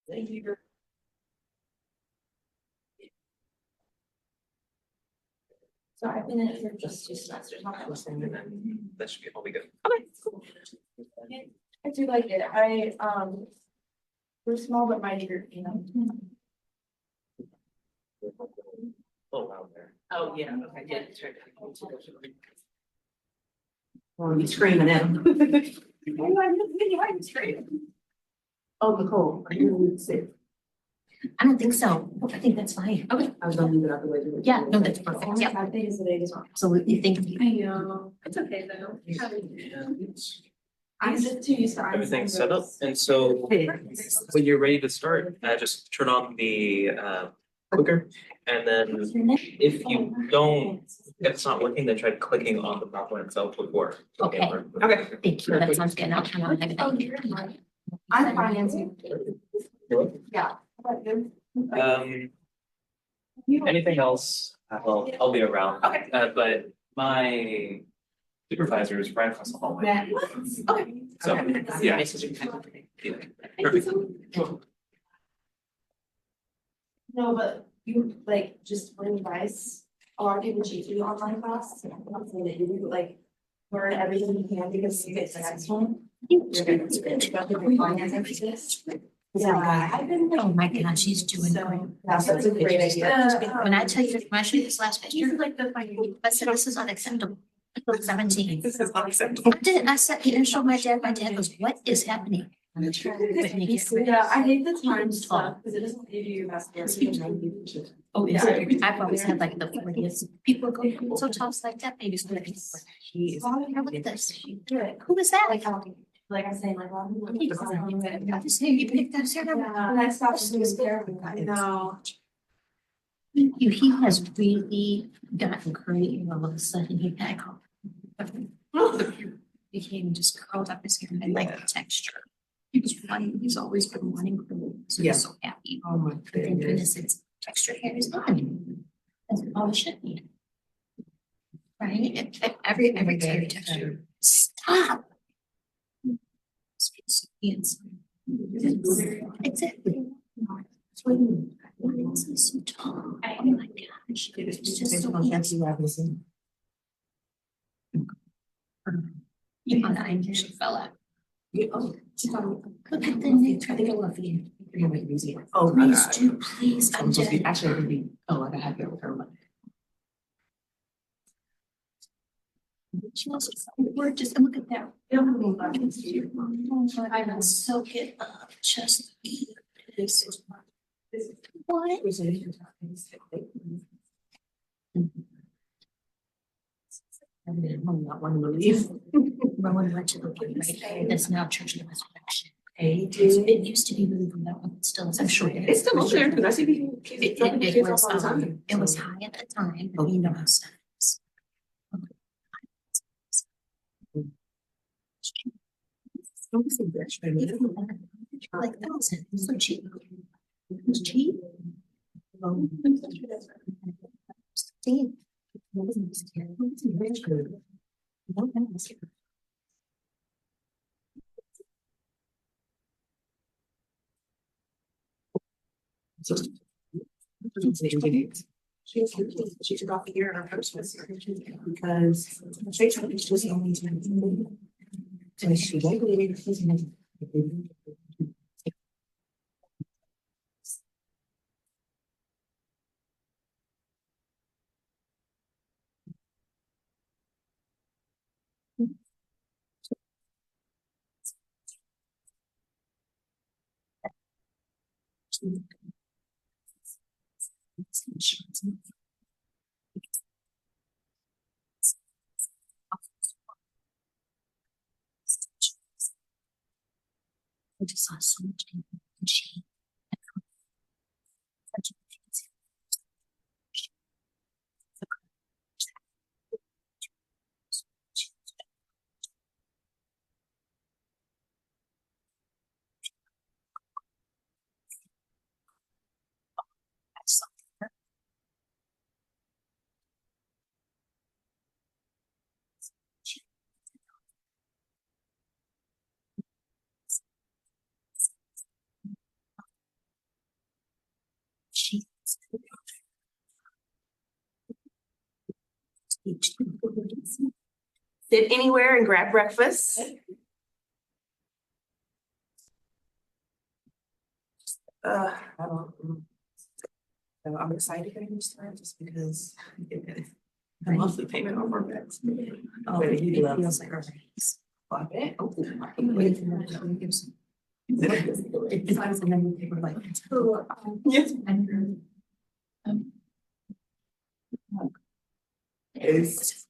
Thank you. So I've been in it for just 2 semesters, not that much. And then that should be all be good. Okay, cool. I do like it. We're small but mighty group, you know. Oh, wow, there. Oh, yeah, okay, yeah. Well, you screaming at him. I'm screaming. Oh, Nicole, are you sick? I don't think so. I think that's fine. Okay. I was gonna leave it out the way. Yeah, no, that's perfect. Yeah, I think it's the biggest one. absolutely. Thank you. I know, it's okay though. I'm just too used to. Everything's set up, and so when you're ready to start, just turn on the clicker, and then if you don't, if it's not working, then try clicking on the platform itself before. Okay. Okay. Thank you. That sounds good. I'll turn on everything. I'm financing. Yeah. Anything else, I'll be around. Okay. But my supervisor is right across the hallway. Okay. So, yeah. Perfect. No, but you like just bring advice. A lot of people cheat through the online class. I'm not saying that you do, like learn everything you can because you get the next one. You're gonna especially finance emphasis. Yeah, I've been. Oh my God, she's doing great. That's a great idea. When I tell you, when I show you this last picture, like the final. I said, this is unacceptable. I was 17. This is unacceptable. I did, I said, you didn't show my dad. My dad goes, what is happening? Yeah, I hate the time stuff because it doesn't give you your best. Oh, yeah. I've always had like the 40s. People go, "I'm so tough like that, baby. So like, look at this. Who was that? Like I say, like. I just say you picked that Sarah. And I stopped doing therapy. No. He has really gotten great, and all of a sudden he back up. Became just curled up his hair and I like the texture. He was wanting, he's always been wanting curly, so he's so happy. Oh my Thank goodness it's textured hair is on. That's all it should be. Right? Every very texture. Stop. Exactly. Why is he so tall? Oh my gosh. It's just so handsome. Even I she fell out. Look at the neck. I think I love you. Oh, Please do, please. I'm dead. Actually, I think, oh, I have to with her. She wants to we're just look at that. I will soak it up. Just this is what? I'm not one to leave. Rowan went to the right. That's now Church of the Resurrection. It used to be really good, that one still is. I'm sure it It's is. still there because I see people. It was high at the time, but we know how sad it is. Like thousand, it's so cheap. It's cheap. See? She took off the ear in her post because she told me she was only. And she I just saw so much people and she. Such a fancy. I saw her. Sit anywhere and grab breakfast. I'm excited for this time just because the monthly payment on our backs. Oh, it feels like a race. I bet. It's honestly, then we were like. Yes. It's.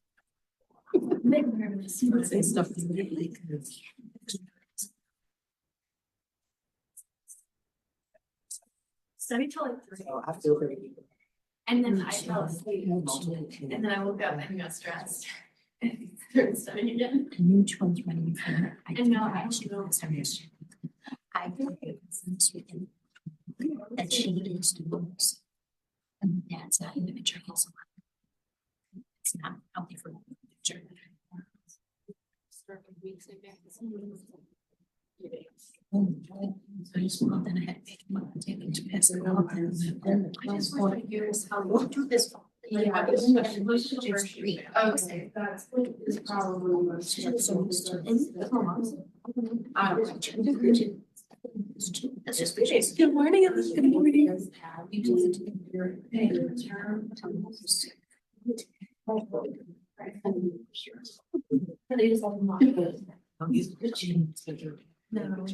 Say stuff that we like. Study till like 3, So I feel very. and then I fell asleep, and then I woke up and got stressed. And started studying again. A new child's running for. And now I don't know. I feel like since we can. That she is the most. And that's not even a choice. It's not healthy for the future. So I just want that I had to pick him up and take him to pass it off. I just want to hear how we'll do this. Yeah. It's free. Okay, that's is probably. That's just good. Good morning. Good morning. They just have not good. No.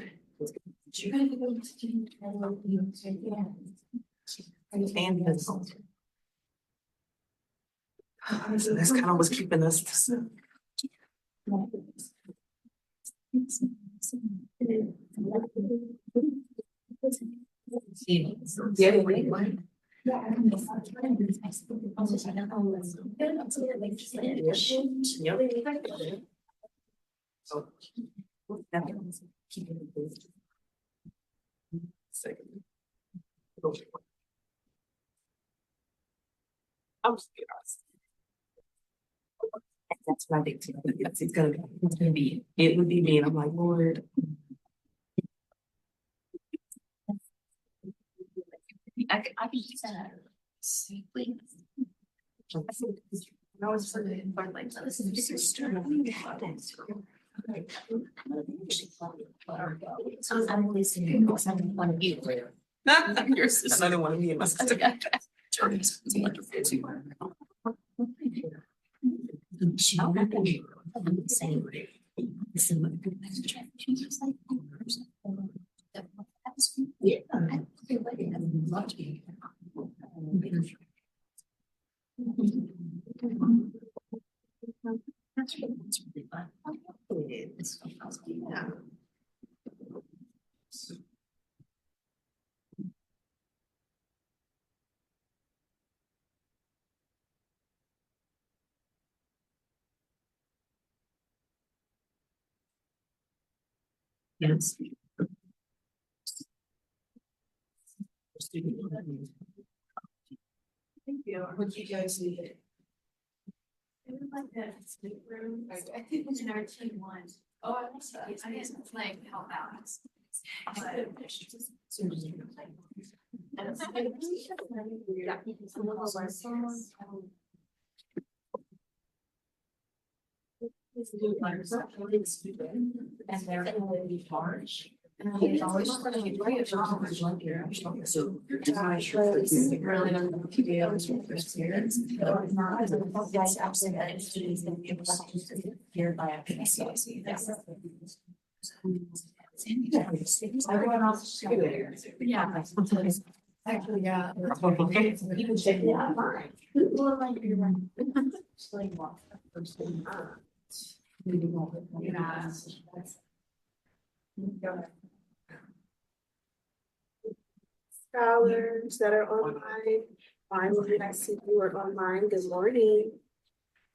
So that's kind of what's keeping us. I'm scared. That's what I think too. It's gonna be, it would be me, and I'm like, Lord. I can use that. Safely. No, it's for the, Like, this is struggling. So I'm listening because I don't want to be there. your sister, another one of me and my sister. I'm saying. Yeah. That's really fun. Yeah. Yes. Thank you. What you guys need? It was like that sleep room, like, I think it was in our team one. Oh, I must have, I guess it's like help out. And they're going to be harsh. And always really really experience. Everyone else. Yeah. Actually, yeah. People say, yeah, fine. Well, like, you're right. Scholars that are online, finally, I see you are online. Good morning.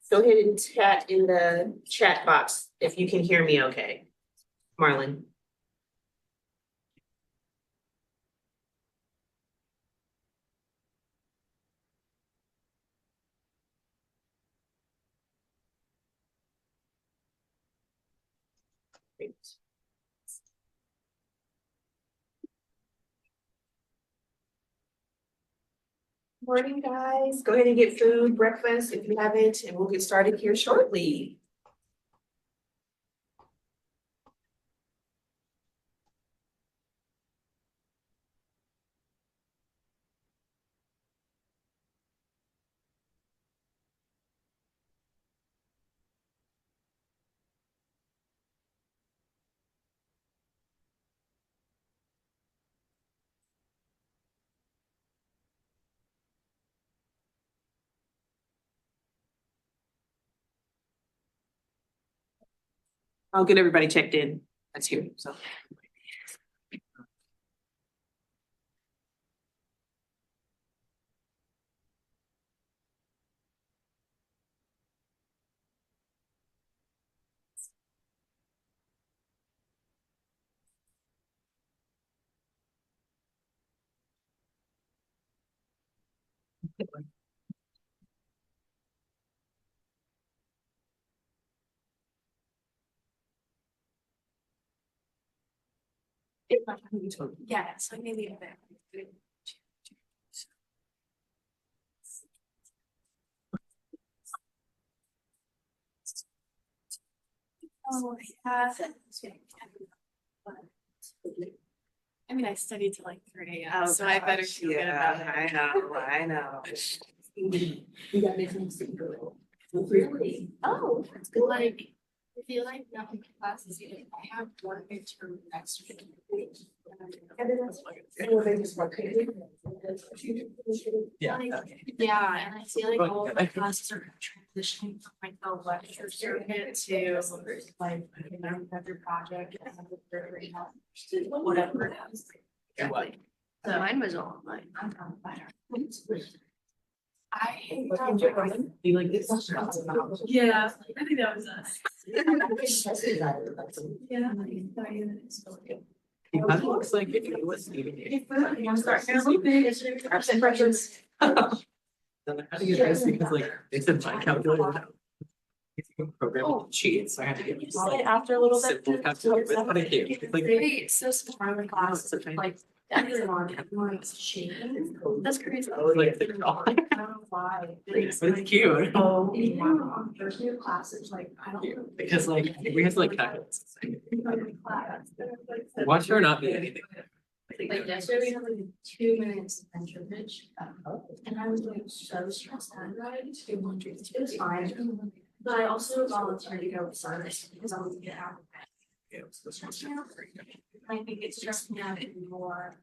Go ahead and chat in the chat box if you can hear me okay. Marlon. Great. Morning, guys. Go ahead and get food, breakfast if you haven't, and we'll get started here shortly. I'll get everybody checked in. That's here, so. Yeah, so maybe a bit. Oh, yeah. I mean, I studied till like 3 AM, so I better feel good about it. I know. You got business to go. Really? Oh, that's good. Like, I feel like nothing classes, I have one midterm next week. And then that's like, well, they just want to. Yeah. Yeah, and I feel like all of my classes are transitioning from like the lecture circuit to like, have your project and have whatever it is. Yeah. So mine was all online. I'm not better. I hate project. You like this? Yeah, I think that was us. Yeah. It kind of looks like it was even. First impressions. Then I had to get this because like it's a mind calculator now. If you can program cheats, I had to get this like After a little bit. simple calculator. It's kind of cute. It's like Great, so smart in class, like everyone's cheating. That's crazy. I was like thinking, oh, I don't know why. but it's cute. Oh, even on first year classes, like, I don't. Because like we have to like calculate. Watch her not be anything. Like yesterday, we had like 2 minutes of pitch. And I was like so stressed out about it. It was fine. But I also volunteered to go with service because I was get out of bed. Yeah, it was this I think it stressed me out even more.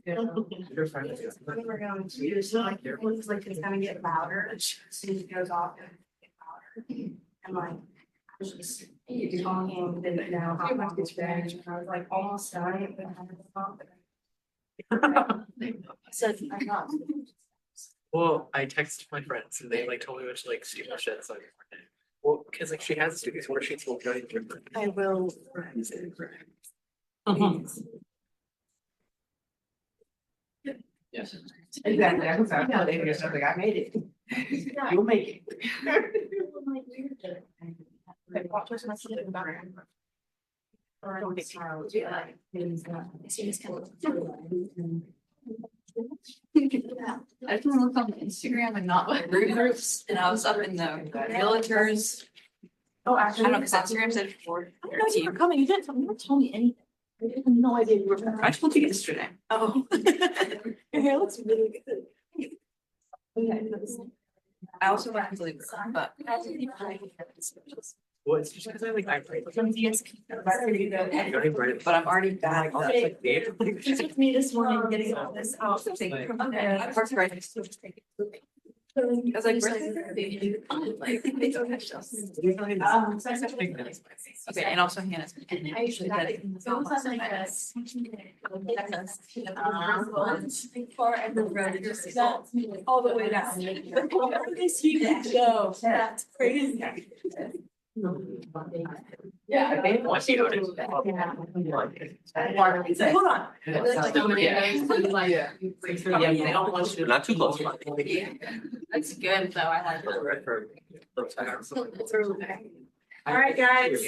You're fine. When we're going to do so like your voice like it's gonna get louder as soon as it goes off and get louder. And like I was just talking, didn't know how much it's finished. I was like almost done, but I had to stop it. So I got. Well, I texted my friends and they like told me which like stupid shit. So well, because like she has these worksheets will go in different. I will. Yes. Exactly, I was like, oh, they hear something, I made it. You'll make it. Like, watch what's my kid in the background. Or I don't think tomorrow, yeah, like, it's just kind of. I just looked on Instagram and not like root groups, and I was up in the realtors. Oh, I actually. don't know, because Instagram said for I their didn't know you were team. coming, you didn't tell me anything. I had no idea you were coming. I told you yesterday. Oh. Your hair looks really good. I also went to leave, but Well, it's just because I like I write. From DSP. I don't even write it. I'm already back. Oh, that's like the It took me this morning getting all this out. Okay, I worked right next to it. I was like, where's the baby? So I said, Okay, and also Hannah's. I usually did it. So it was like this. Before and the road just all the way down. Where does he go? That's crazy. Yeah, they want you to. Hold on. Yeah, they don't want you to, not too close. That's good, though, I like. For- It's early. All right, guys.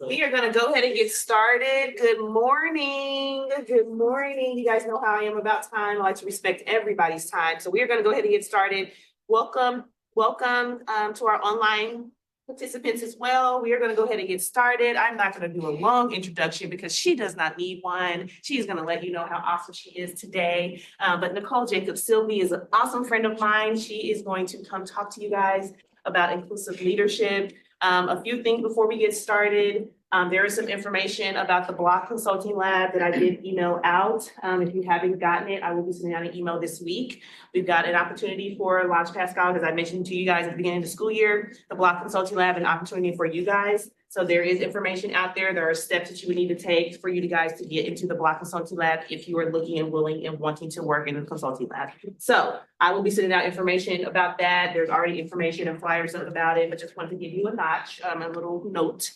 We are gonna go ahead and get started. Good morning. Good morning. You guys know how I am about time. I like to respect everybody's time. So we are gonna go ahead and get started. Welcome to our online participants as well. We are gonna go ahead and get started. I'm not gonna do a long introduction because she does not need one. She's gonna let you know how awesome she is today. But Nicole Silvey is an awesome friend of mine. She is going to come talk to you guys about inclusive leadership. A few things before we get started. There is some information about the Block Consulting Lab that I did email out. If you haven't gotten it, I will be sending out an email this week. We've got an opportunity for Launchpad Scholars, as I mentioned to you guys at the beginning of the school year, the Block Consulting Lab, an opportunity for you guys. So there is information out there. There are steps that you would need to take for you guys to get into the Block Consulting Lab if you are looking and willing and wanting to work in the consulting lab. So I will be sending out information about that. There's already information and flyers about it, but just wanted to give you a little note.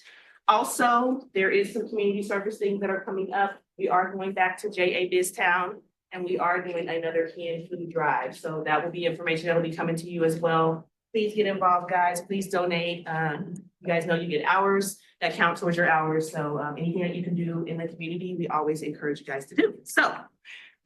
Also, there is some community service things that are coming up. We are going back to JA Biztown and we are doing another canned food drive. So that will be information that will be coming to you as well. Please get involved, guys. Please donate. You guys know you get hours that count towards your hours. So anything that you can do in the community, we always encourage you guys to do. So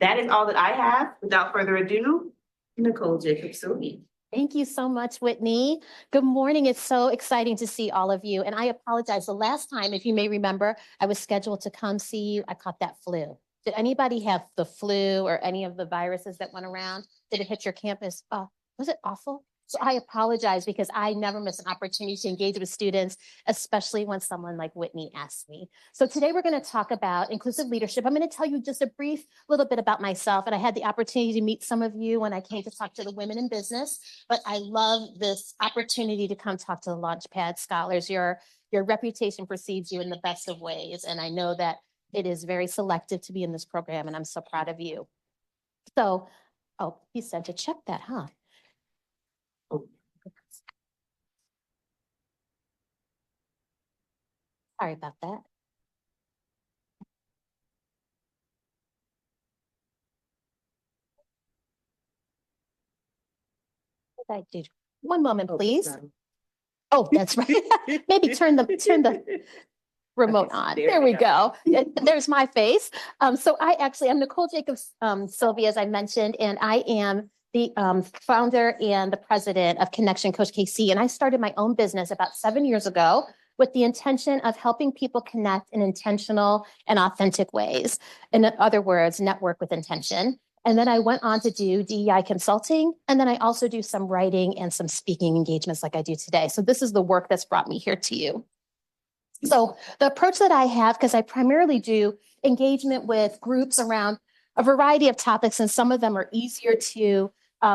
that is all that I have. Without further ado, Nicole Silvey. Thank you so much, Whitney. Good morning. It's so exciting to see all of you. And I apologize. The last time, if you may remember, I was scheduled to come see you. I caught that flu. Did anybody have the flu or any of the viruses that went around? Did it hit your campus? Was it awful? So I apologize because I never miss an opportunity to engage with students, especially when someone like Whitney asks me. So today we're going to talk about inclusive leadership. I'm going to tell you just a brief little bit about myself. And I had the opportunity to meet some of you when I came to talk to the women in business, but I love this opportunity to come talk to the Launchpad Scholars. Your reputation precedes you in the best of ways. And I know that it is very selective to be in this program, and I'm so proud of you. So, he said to check that, huh? Sorry about that. What did I do? One moment, please. Oh, that's right. Maybe turn the remote on. There we go. There's my face. So I'm Nicole Silvey, as I mentioned, and I am the founder and the president of Connection Coach KC. And I started my own business about 7 years ago with the intention of helping people connect in intentional and authentic ways. In other words, network with intention. And then I went on to do DEI consulting. And then I also do some writing and some speaking engagements like I do today. So this is the work that's brought me here to you. So the approach that I have, because I primarily do engagement with groups around a variety of topics, and some of them are easier to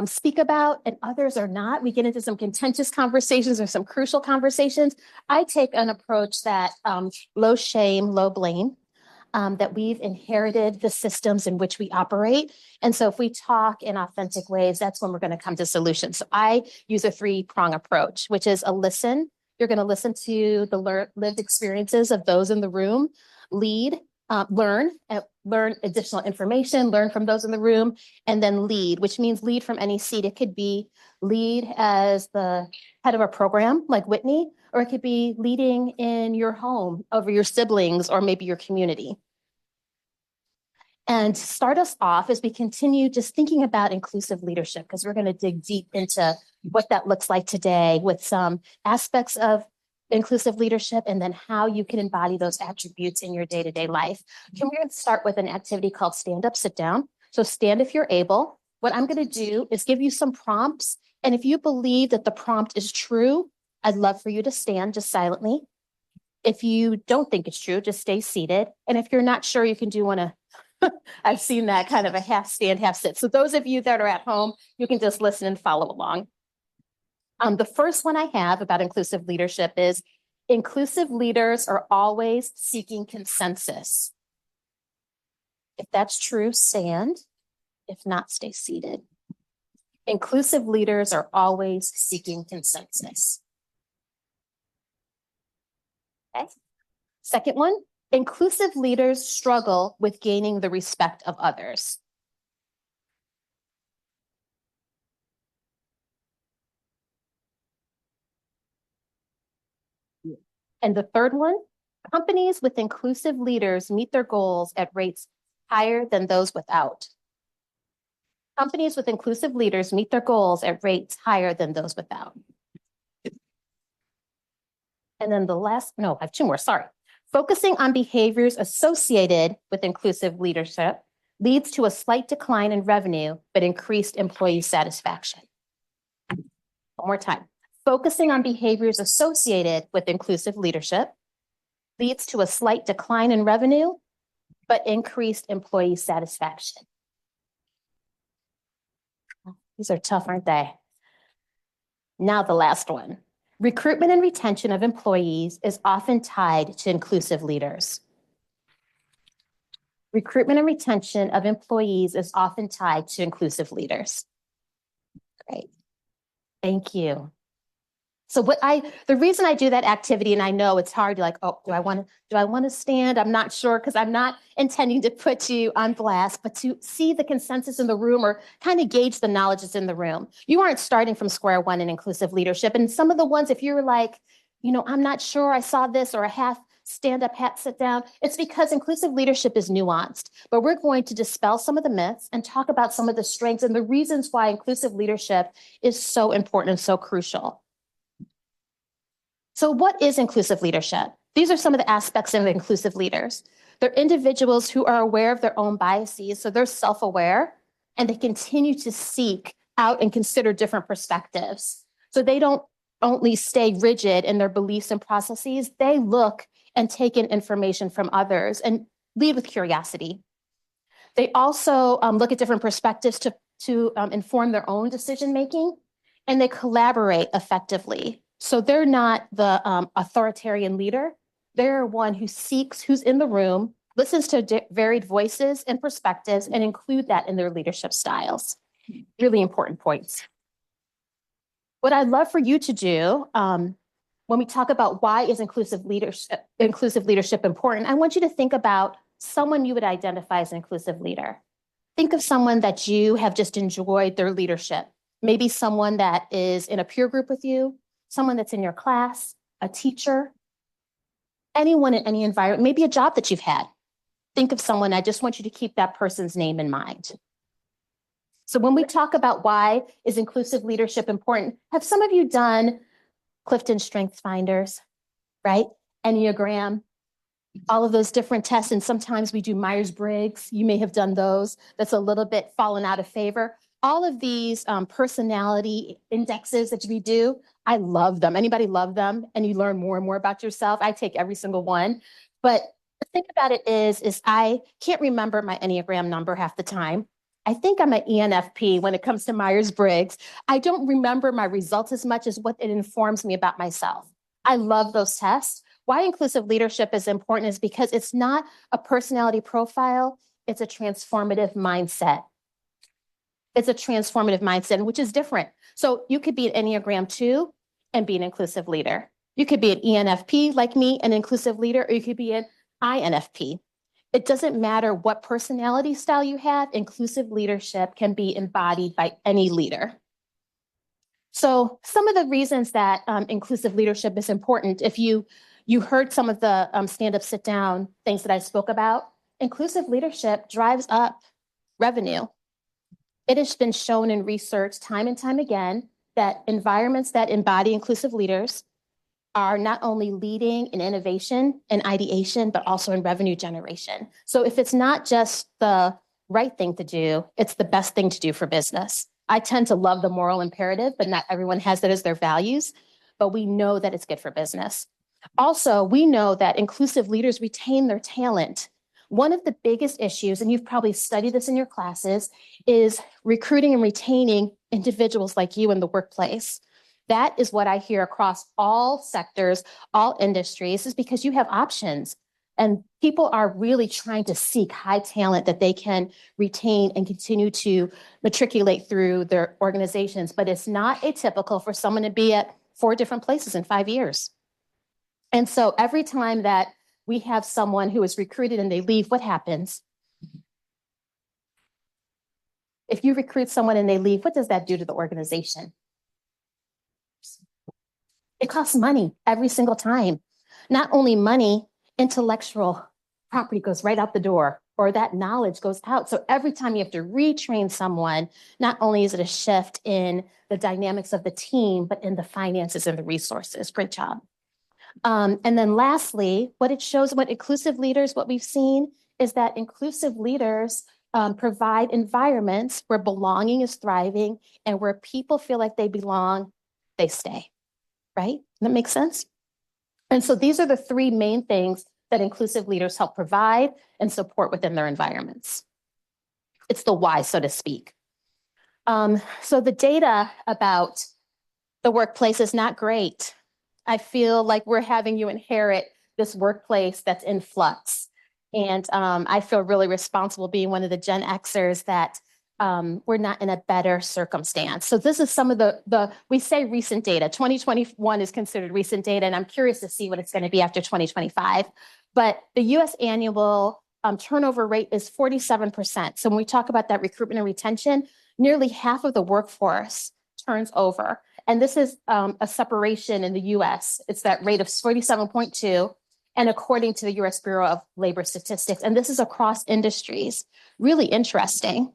speak about and others are not. We get into some contentious conversations or some crucial conversations. I take an approach that low shame, low blame, that we've inherited the systems in which we operate. And so if we talk in authentic ways, that's when we're going to come to solutions. So I use a 3-prong approach, which is a listen. You're going to listen to the lived experiences of those in the room, learn additional information, learn from those in the room, and then lead, which means lead from any seat. It could be lead as the head of a program like Whitney, or it could be leading in your home over your siblings or maybe your community. And to start us off as we continue just thinking about inclusive leadership, because we're going to dig deep into what that looks like today with some aspects of inclusive leadership and then how you can embody those attributes in your day-to-day life. We're going to start with an activity called stand up, sit down. So stand if you're able. What I'm going to do is give you some prompts. And if you believe that the prompt is true, I'd love for you to stand just silently. If you don't think it's true, just stay seated. And if you're not sure, you can do one of I've seen that kind of a half stand, half sit. So those of you that are at home, you can just listen and follow along. The first one I have about inclusive leadership is inclusive leaders are always seeking consensus. If that's true, stand. If not, stay seated. Inclusive leaders are always seeking consensus. Okay. Second one, inclusive leaders struggle with gaining the respect of others. And the third one, companies with inclusive leaders meet their goals at rates higher than those without. Companies with inclusive leaders meet their goals at rates higher than those without. And then the last, no, I have two more, sorry. Focusing on behaviors associated with inclusive leadership leads to a slight decline in revenue, but increased employee satisfaction. One more time. Focusing on behaviors associated with inclusive leadership leads to a slight decline in revenue, but increased employee satisfaction. These are tough, aren't they? Now the last one. Recruitment and retention of employees is often tied to inclusive leaders. Recruitment and retention of employees is often tied to inclusive leaders. Great. Thank you. So the reason I do that activity, and I know it's hard, you're like, oh, do I want to stand? I'm not sure, because I'm not intending to put you on blast, but to see the consensus in the room or kind of gauge the knowledge that's in the room. You aren't starting from square one in inclusive leadership. And some of the ones, if you're like, I'm not sure, I saw this, or a half stand up, half sit down, it's because inclusive leadership is nuanced. But we're going to dispel some of the myths and talk about some of the strengths and the reasons why inclusive leadership is so important and so crucial. So what is inclusive leadership? These are some of the aspects of inclusive leaders. They're individuals who are aware of their own biases, so they're self-aware, and they continue to seek out and consider different perspectives. So they don't only stay rigid in their beliefs and processes, they look and take in information from others and lead with curiosity. They also look at different perspectives to inform their own decision-making, and they collaborate effectively. So they're not the authoritarian leader. They're one who seeks who's in the room, listens to varied voices and perspectives, and include that in their leadership styles. Really important points. What I'd love for you to do when we talk about why is inclusive leadership important, I want you to think about someone you would identify as an inclusive leader. Think of someone that you have just enjoyed their leadership. Maybe someone that is in a peer group with you, someone that's in your class, a teacher, anyone in any environment, maybe a job that you've had. Think of someone, I just want you to keep that person's name in mind. So when we talk about why is inclusive leadership important, have some of you done Clifton Strengths Finders, right? Enneagram, all of those different tests, and sometimes we do Myers-Briggs. You may have done those. That's a little bit fallen out of favor. All of these personality indexes that we do, I love them. Anybody love them? And you learn more and more about yourself. I take every single one. But the thing about it is I can't remember my Enneagram number half the time. I think I'm an ENFP when it comes to Myers-Briggs. I don't remember my results as much as what it informs me about myself. I love those tests. Why inclusive leadership is important is because it's not a personality profile, it's a transformative mindset. It's a transformative mindset, which is different. So you could be an Enneagram 2 and be an inclusive leader. You could be an ENFP like me, an inclusive leader, or you could be an INFP. It doesn't matter what personality style you have, inclusive leadership can be embodied by any leader. So some of the reasons that inclusive leadership is important, if you heard some of the stand-up, sit-down things that I spoke about, inclusive leadership drives up revenue. It has been shown in research time and time again that environments that embody inclusive leaders are not only leading in innovation and ideation, but also in revenue generation. So if it's not just the right thing to do, it's the best thing to do for business. I tend to love the moral imperative, but not everyone has that as their values, but we know that it's good for business. Also, we know that inclusive leaders retain their talent. One of the biggest issues, and you've probably studied this in your classes, is recruiting and retaining individuals like you in the workplace. That is what I hear across all sectors, all industries, is because you have options. And people are really trying to seek high talent that they can retain and continue to matriculate through their organizations. But it's not atypical for someone to be at 4 different places in 5 years. And so every time that we have someone who is recruited and they leave, what happens? If you recruit someone and they leave, what does that do to the organization? It costs money every single time. not only money, intellectual property goes right out the door, or that knowledge goes out. So every time you have to retrain someone, not only is it a shift in the dynamics of the team, but in the finances and the resources. Great job. And then lastly, what it shows, what inclusive leaders, what we've seen is that inclusive leaders provide environments where belonging is thriving and where people feel like they belong, they stay, right? That makes sense? And so these are the three main things that inclusive leaders help provide and support within their environments. It's the why, so to speak. So the data about the workplace is not great. I feel like we're having you inherit this workplace that's in flux. And I feel really responsible being one of the Gen Xers that we're not in a better circumstance. So this is some of we say recent data. 2021 is considered recent data, and I'm curious to see what it's going to be after 2025. But the US annual turnover rate is 47%. So when we talk about that recruitment and retention, nearly half of the workforce turns over. And this is a separation in the US. It's that rate of 47.2. And according to the US Bureau of Labor Statistics, and this is across industries, really interesting.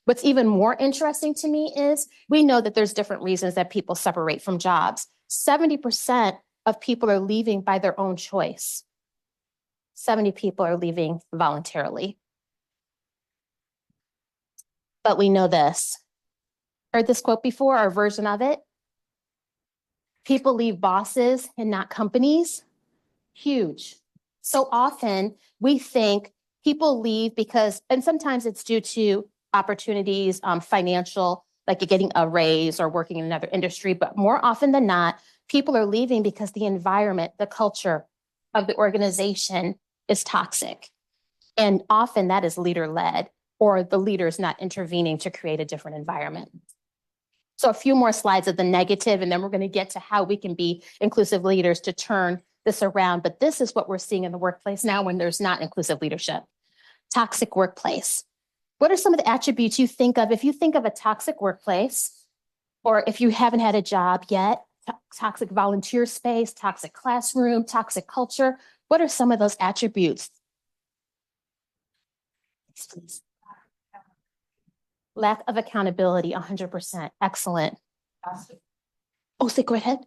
What's even more interesting to me is we know that there's different reasons that people separate from jobs. 70% of people are leaving by their own choice. 70 people are leaving voluntarily. But we know this. Heard this quote before, our version of it? People leave bosses and not companies. Huge. So often we think people leave because, and sometimes it's due to opportunities, financial, like getting a raise or working in another industry, but more often than not, people are leaving because the environment, the culture of the organization is toxic. And often that is leader-led, or the leader is not intervening to create a different environment. So a few more slides of the negative, and then we're going to get to how we can be inclusive leaders to turn this around. But this is what we're seeing in the workplace now when there's not inclusive leadership. Toxic workplace. What are some of the attributes you think of if you think of a toxic workplace, or if you haven't had a job yet, toxic volunteer space, toxic classroom, toxic culture? What are some of those attributes? Please. Lack of accountability, 100%. Excellent. Gossip. Oh, say, go ahead.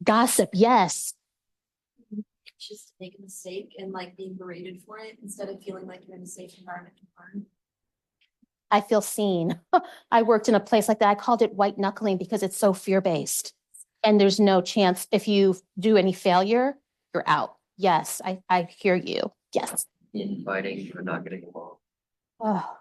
Gossip, yes. Just to make a mistake and like being berated for it instead of feeling like you're in a safe environment to learn. I feel seen. I worked in a place like that. I called it white knuckling because it's so fear-based. And there's no chance if you do any failure, you're out. Yes, I hear you. Yes. Infighting or not getting along. Oh,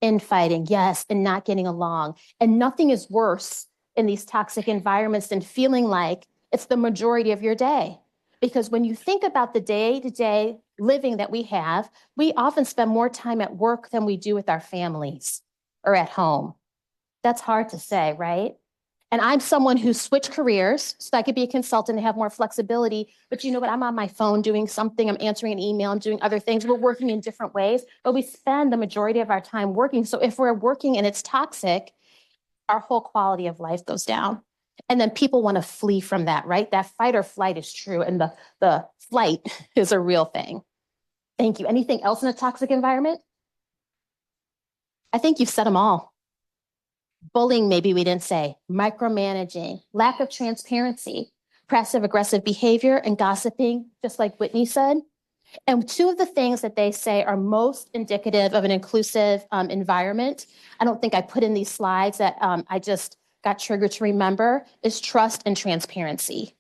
infighting, yes, and not getting along. And nothing is worse in these toxic environments than feeling like it's the majority of your day. Because when you think about the day-to-day living that we have, we often spend more time at work than we do with our families or at home. That's hard to say, right? And I'm someone who switched careers so I could be a consultant and have more flexibility. But you know what? I'm on my phone doing something. I'm answering an email. I'm doing other things. We're working in different ways, but we spend the majority of our time working. So if we're working and it's toxic, our whole quality of life goes down. And then people want to flee from that, right? That fight or flight is true. And the flight is a real thing. Thank you. Anything else in a toxic environment? I think you've said them all. Bullying, maybe we didn't say. Micromanaging, lack of transparency, passive aggressive behavior, and gossiping, just like Whitney said. And two of the things that they say are most indicative of an inclusive environment, I don't think I put in these slides that I just got triggered to remember, is trust and transparency.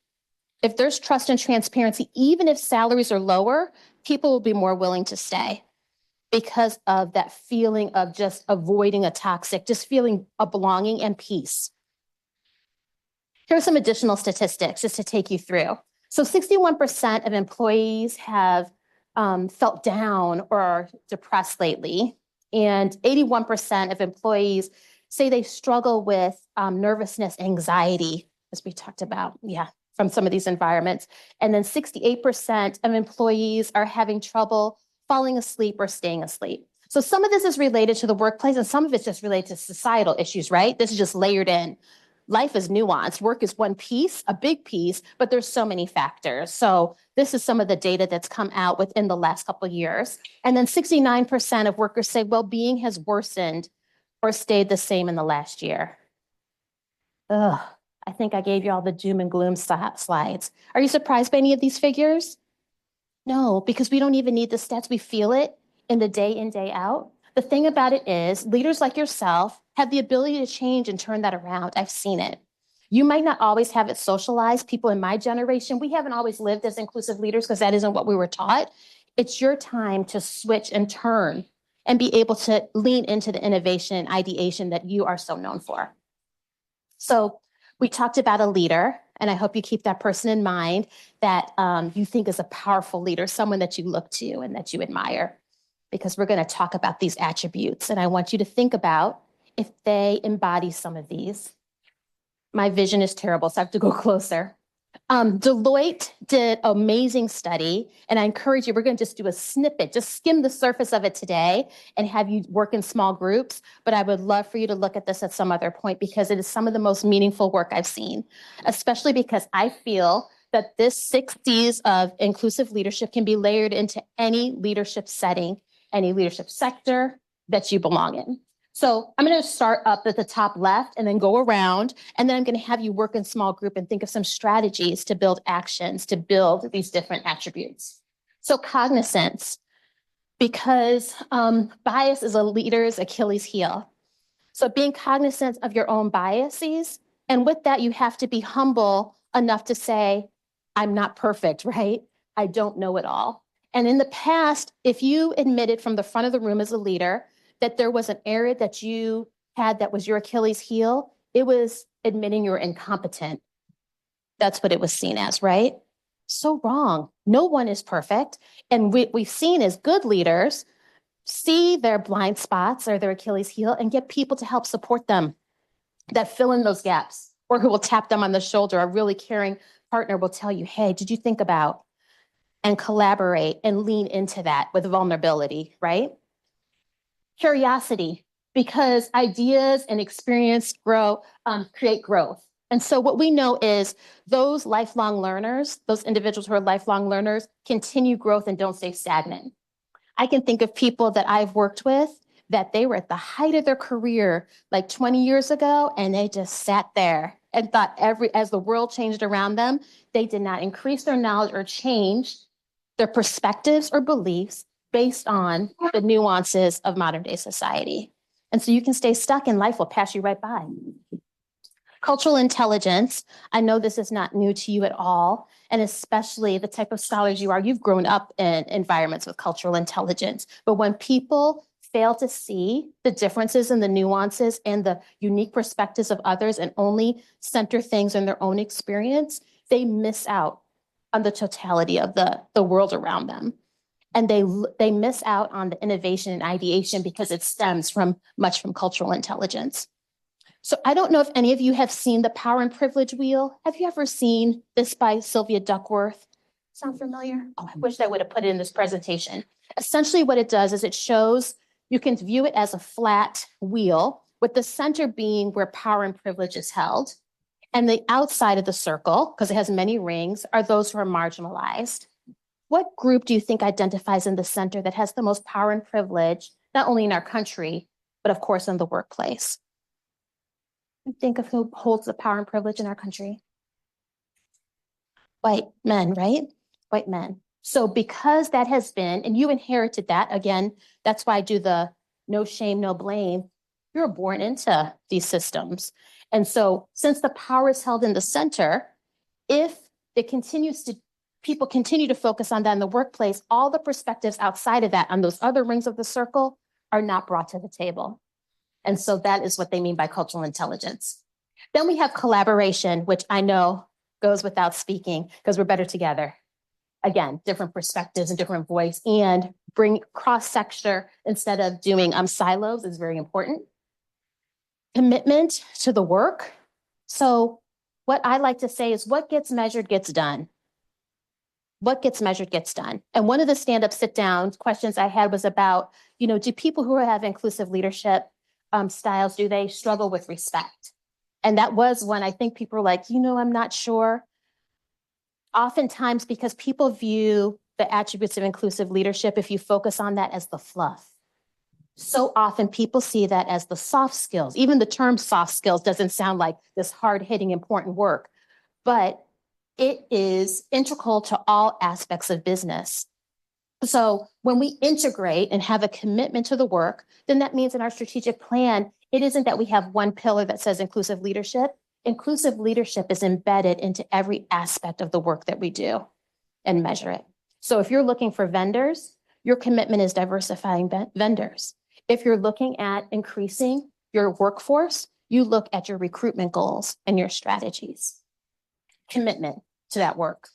If there's trust and transparency, even if salaries are lower, people will be more willing to stay because of that feeling of just avoiding a toxic, just feeling a belonging and peace. Here's some additional statistics just to take you through. So 61% of employees have felt down or depressed lately, and 81% of employees say they struggle with nervousness, anxiety, as we talked about, from some of these environments. And then 68% of employees are having trouble falling asleep or staying asleep. So some of this is related to the workplace and some of it's just related to societal issues, right? This is just layered in. life is nuanced. Work is one piece, a big piece, but there's so many factors. So this is some of the data that's come out within the last couple of years. And then 69% of workers say well-being has worsened or stayed the same in the last year. Ugh, I think I gave you all the doom and gloom slides. Are you surprised by any of these figures? No, because we don't even need the stats. We feel it in, day out. The thing about it is leaders like yourself have the ability to change and turn that around. I've seen it. You might not always have it socialized. People in my generation, we haven't always lived as inclusive leaders because that isn't what we were taught. It's your time to switch and turn and be able to lean into the innovation and ideation that you are so known for. So we talked about a leader, and I hope you keep that person in mind that you think is a powerful leader, someone that you look to and that you admire, because we're going to talk about these attributes. And I want you to think about if they embody some of these. My vision is terrible, so I have to go closer. Deloitte did an amazing study, and I encourage you, we're going to just do a snippet, just skim the surface of it today and have you work in small groups. But I would love for you to look at this at some other point because it is some of the most meaningful work I've seen, especially because I feel that this 6 Ds of inclusive leadership can be layered into any leadership setting, any leadership sector that you belong in. So I'm going to start up at the top left and then go around, and then I'm going to have you work in small group and think of some strategies to build actions, to build these different attributes. So cognizance, because bias is a leader's Achilles heel. So being cognizant of your own biases, and with that, you have to be humble enough to say, I'm not perfect, right? I don't know it all. And in the past, if you admitted from the front of the room as a leader that there was an area that you had that was your Achilles heel, it was admitting you're incompetent. That's what it was seen as, right? So wrong. No one is perfect. And we've seen as good leaders see their blind spots or their Achilles heel and get people to help support them that fill in those gaps, or who will tap them on the shoulder. A really caring partner will tell you, hey, did you think about, and collaborate and lean into that with vulnerability, right? Curiosity, because ideas and experience create growth. And so what we know is those lifelong learners, those individuals who are lifelong learners, continue growth and don't stay stagnant. I can think of people that I've worked with that they were at the height of their career like 20 years ago, and they just sat there and thought as the world changed around them, they did not increase their knowledge or change their perspectives or beliefs based on the nuances of modern day society. And so you can stay stuck and life will pass you right by. Cultural intelligence, I know this is not new to you at all, and especially the type of scholars you are, you've grown up in environments with cultural intelligence. But when people fail to see the differences and the nuances and the unique perspectives of others and only center things in their own experience, they miss out on the totality of the world around them. And they miss out on the innovation and ideation because it stems from cultural intelligence. So I don't know if any of you have seen the Power and Privilege Wheel. Have you ever seen this by Sylvia Duckworth? Sound familiar? Oh, I wish I would have put it in this presentation. Essentially what it does is it shows, you can view it as a flat wheel with the center being where power and privilege is held. And the outside of the circle, because it has many rings, are those who are marginalized. What group do you think identifies in the center that has the most power and privilege, not only in our country, but of course in the workplace? Think of who holds the power and privilege in our country. White men, right? White men. So because that has been, and you inherited that, again, that's why I do the no shame, no blame. You're born into these systems. And so since the power is held in the center, if it continues to, people continue to focus on that in the workplace, all the perspectives outside of that on those other rings of the circle are not brought to the table. And so that is what they mean by cultural intelligence. Then we have collaboration, which I know goes without speaking because we're better together. Again, different perspectives and different voice, and bring cross-sector instead of doing silos is very important. Commitment to the work. So what I like to say is what gets measured gets done. What gets measured gets done. And one of the stand-up sit-down questions I had was about, do people who have inclusive leadership styles, do they struggle with respect? And that was when I think people were like, I'm not sure. Oftentimes, because people view the attributes of inclusive leadership, if you focus on that as the fluff. So often people see that as the soft skills. Even the term soft skills doesn't sound like this hard-hitting, important work, but it is integral to all aspects of business. So when we integrate and have a commitment to the work, then that means in our strategic plan, it isn't that we have one pillar that says inclusive leadership. Inclusive leadership is embedded into every aspect of the work that we do and measure it. So if you're looking for vendors, your commitment is diversifying vendors. If you're looking at increasing your workforce, you look at your recruitment goals and your strategies. Commitment to that work.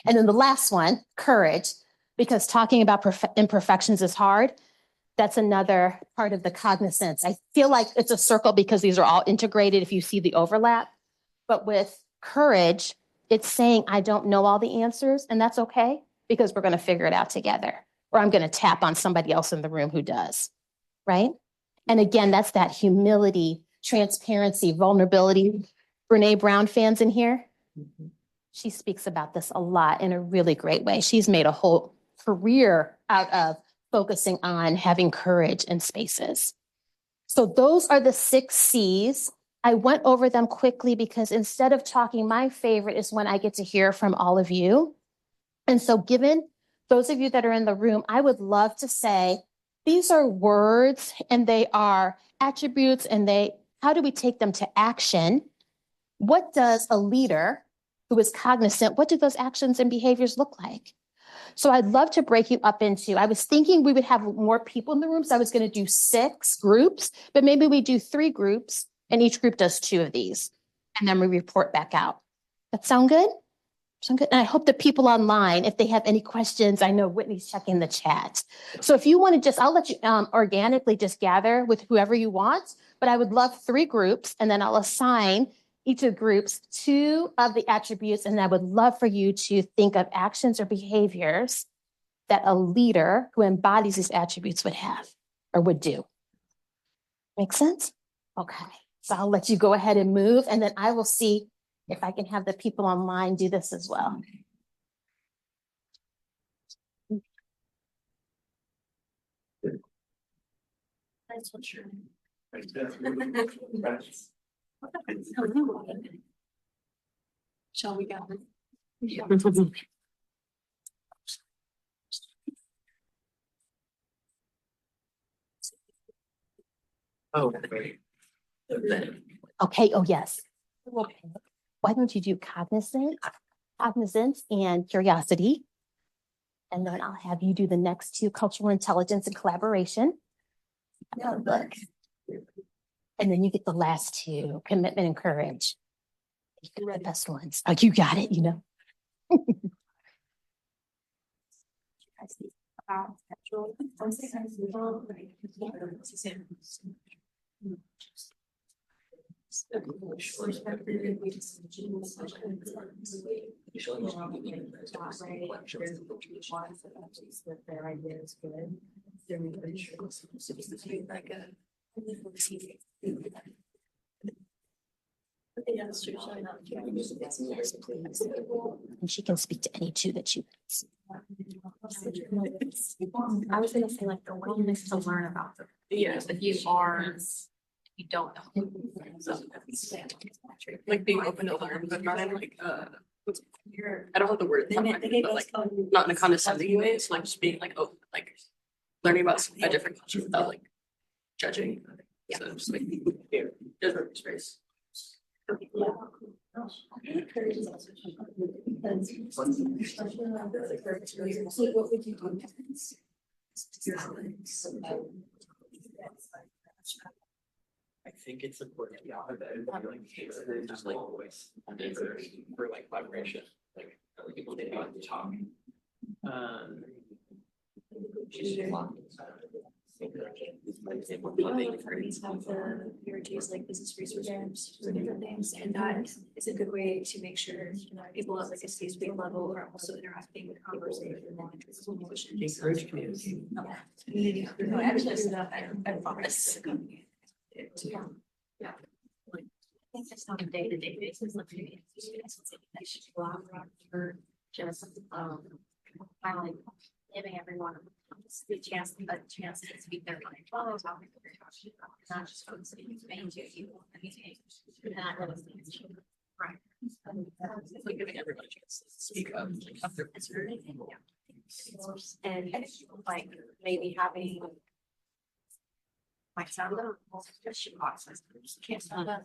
And then the last one, courage, because talking about imperfections is hard. That's another part of the cognizance. I feel like it's a circle because these are all integrated if you see the overlap. But with courage, it's saying, I don't know all the answers, and that's okay because we're going to figure it out together. Or I'm going to tap on somebody else in the room who does, right? And again, that's that humility, transparency, vulnerability. Brene Brown fans in here? She speaks about this a lot in a really great way. She's made a whole career out of focusing on having courage in spaces. So those are the 6 C's. I went over them quickly because instead of talking, my favorite is when I get to hear from all of you. And so given those of you that are in the room, I would love to say, these are words and they are attributes and how do we take them to action? What does a leader who is cognizant, what do those actions and behaviors look like? So I'd love to break you up into, I was thinking we would have more people in the room, so I was going to do 6 groups, but maybe we do 3 groups and each group does 2 of these and then we report back out. That sound good? Sound good? And I hope the people online, if they have any questions, I know Whitney's checking the chat. So if you want to I'll let you organically just gather with whoever you want, but I would love 3 groups and then I'll assign each of the groups 2 of the attributes, and I would love for you to think of actions or behaviors that a leader who embodies these attributes would have or would do. Make sense? Okay, so I'll let you go ahead and move, and then I will see if I can have the people online do this as well. That's what you're. Shall we go? Oh, great. Okay, oh yes. Why don't you do cognizance and curiosity? And then I'll have you do the next 2, cultural intelligence and collaboration. Look. And then you get the last 2, commitment and courage. You're the best ones. Oh, you got it, And she can speak to any 2 that you. I was gonna say like the willingness to learn about them. Yes, if you don't know. So, like being open to learn, but not in like I don't have the word, but like not in a condescending way. It's like just being like open, like learning about a different culture without like judging. Yeah. So just like different space. What would you do? I think it's important. Yeah, just like voice for like collaboration, like people they want to talk. Like business researchers for different things, and that is a good way to make sure people at like a C-suite level are also interacting with conversation and Encourage community. community. No, actually, I promise. Yeah. think just on a day-to-day basis, like maybe I should go out for just finally giving everyone a chance to speak their mind. Well, topic that they're passionate about, not just focusing on main two people. Not really thinking. Right. It's like giving everyone a chance to speak up their concern. And like maybe having might sound a little suggestion boxes, can't sound that.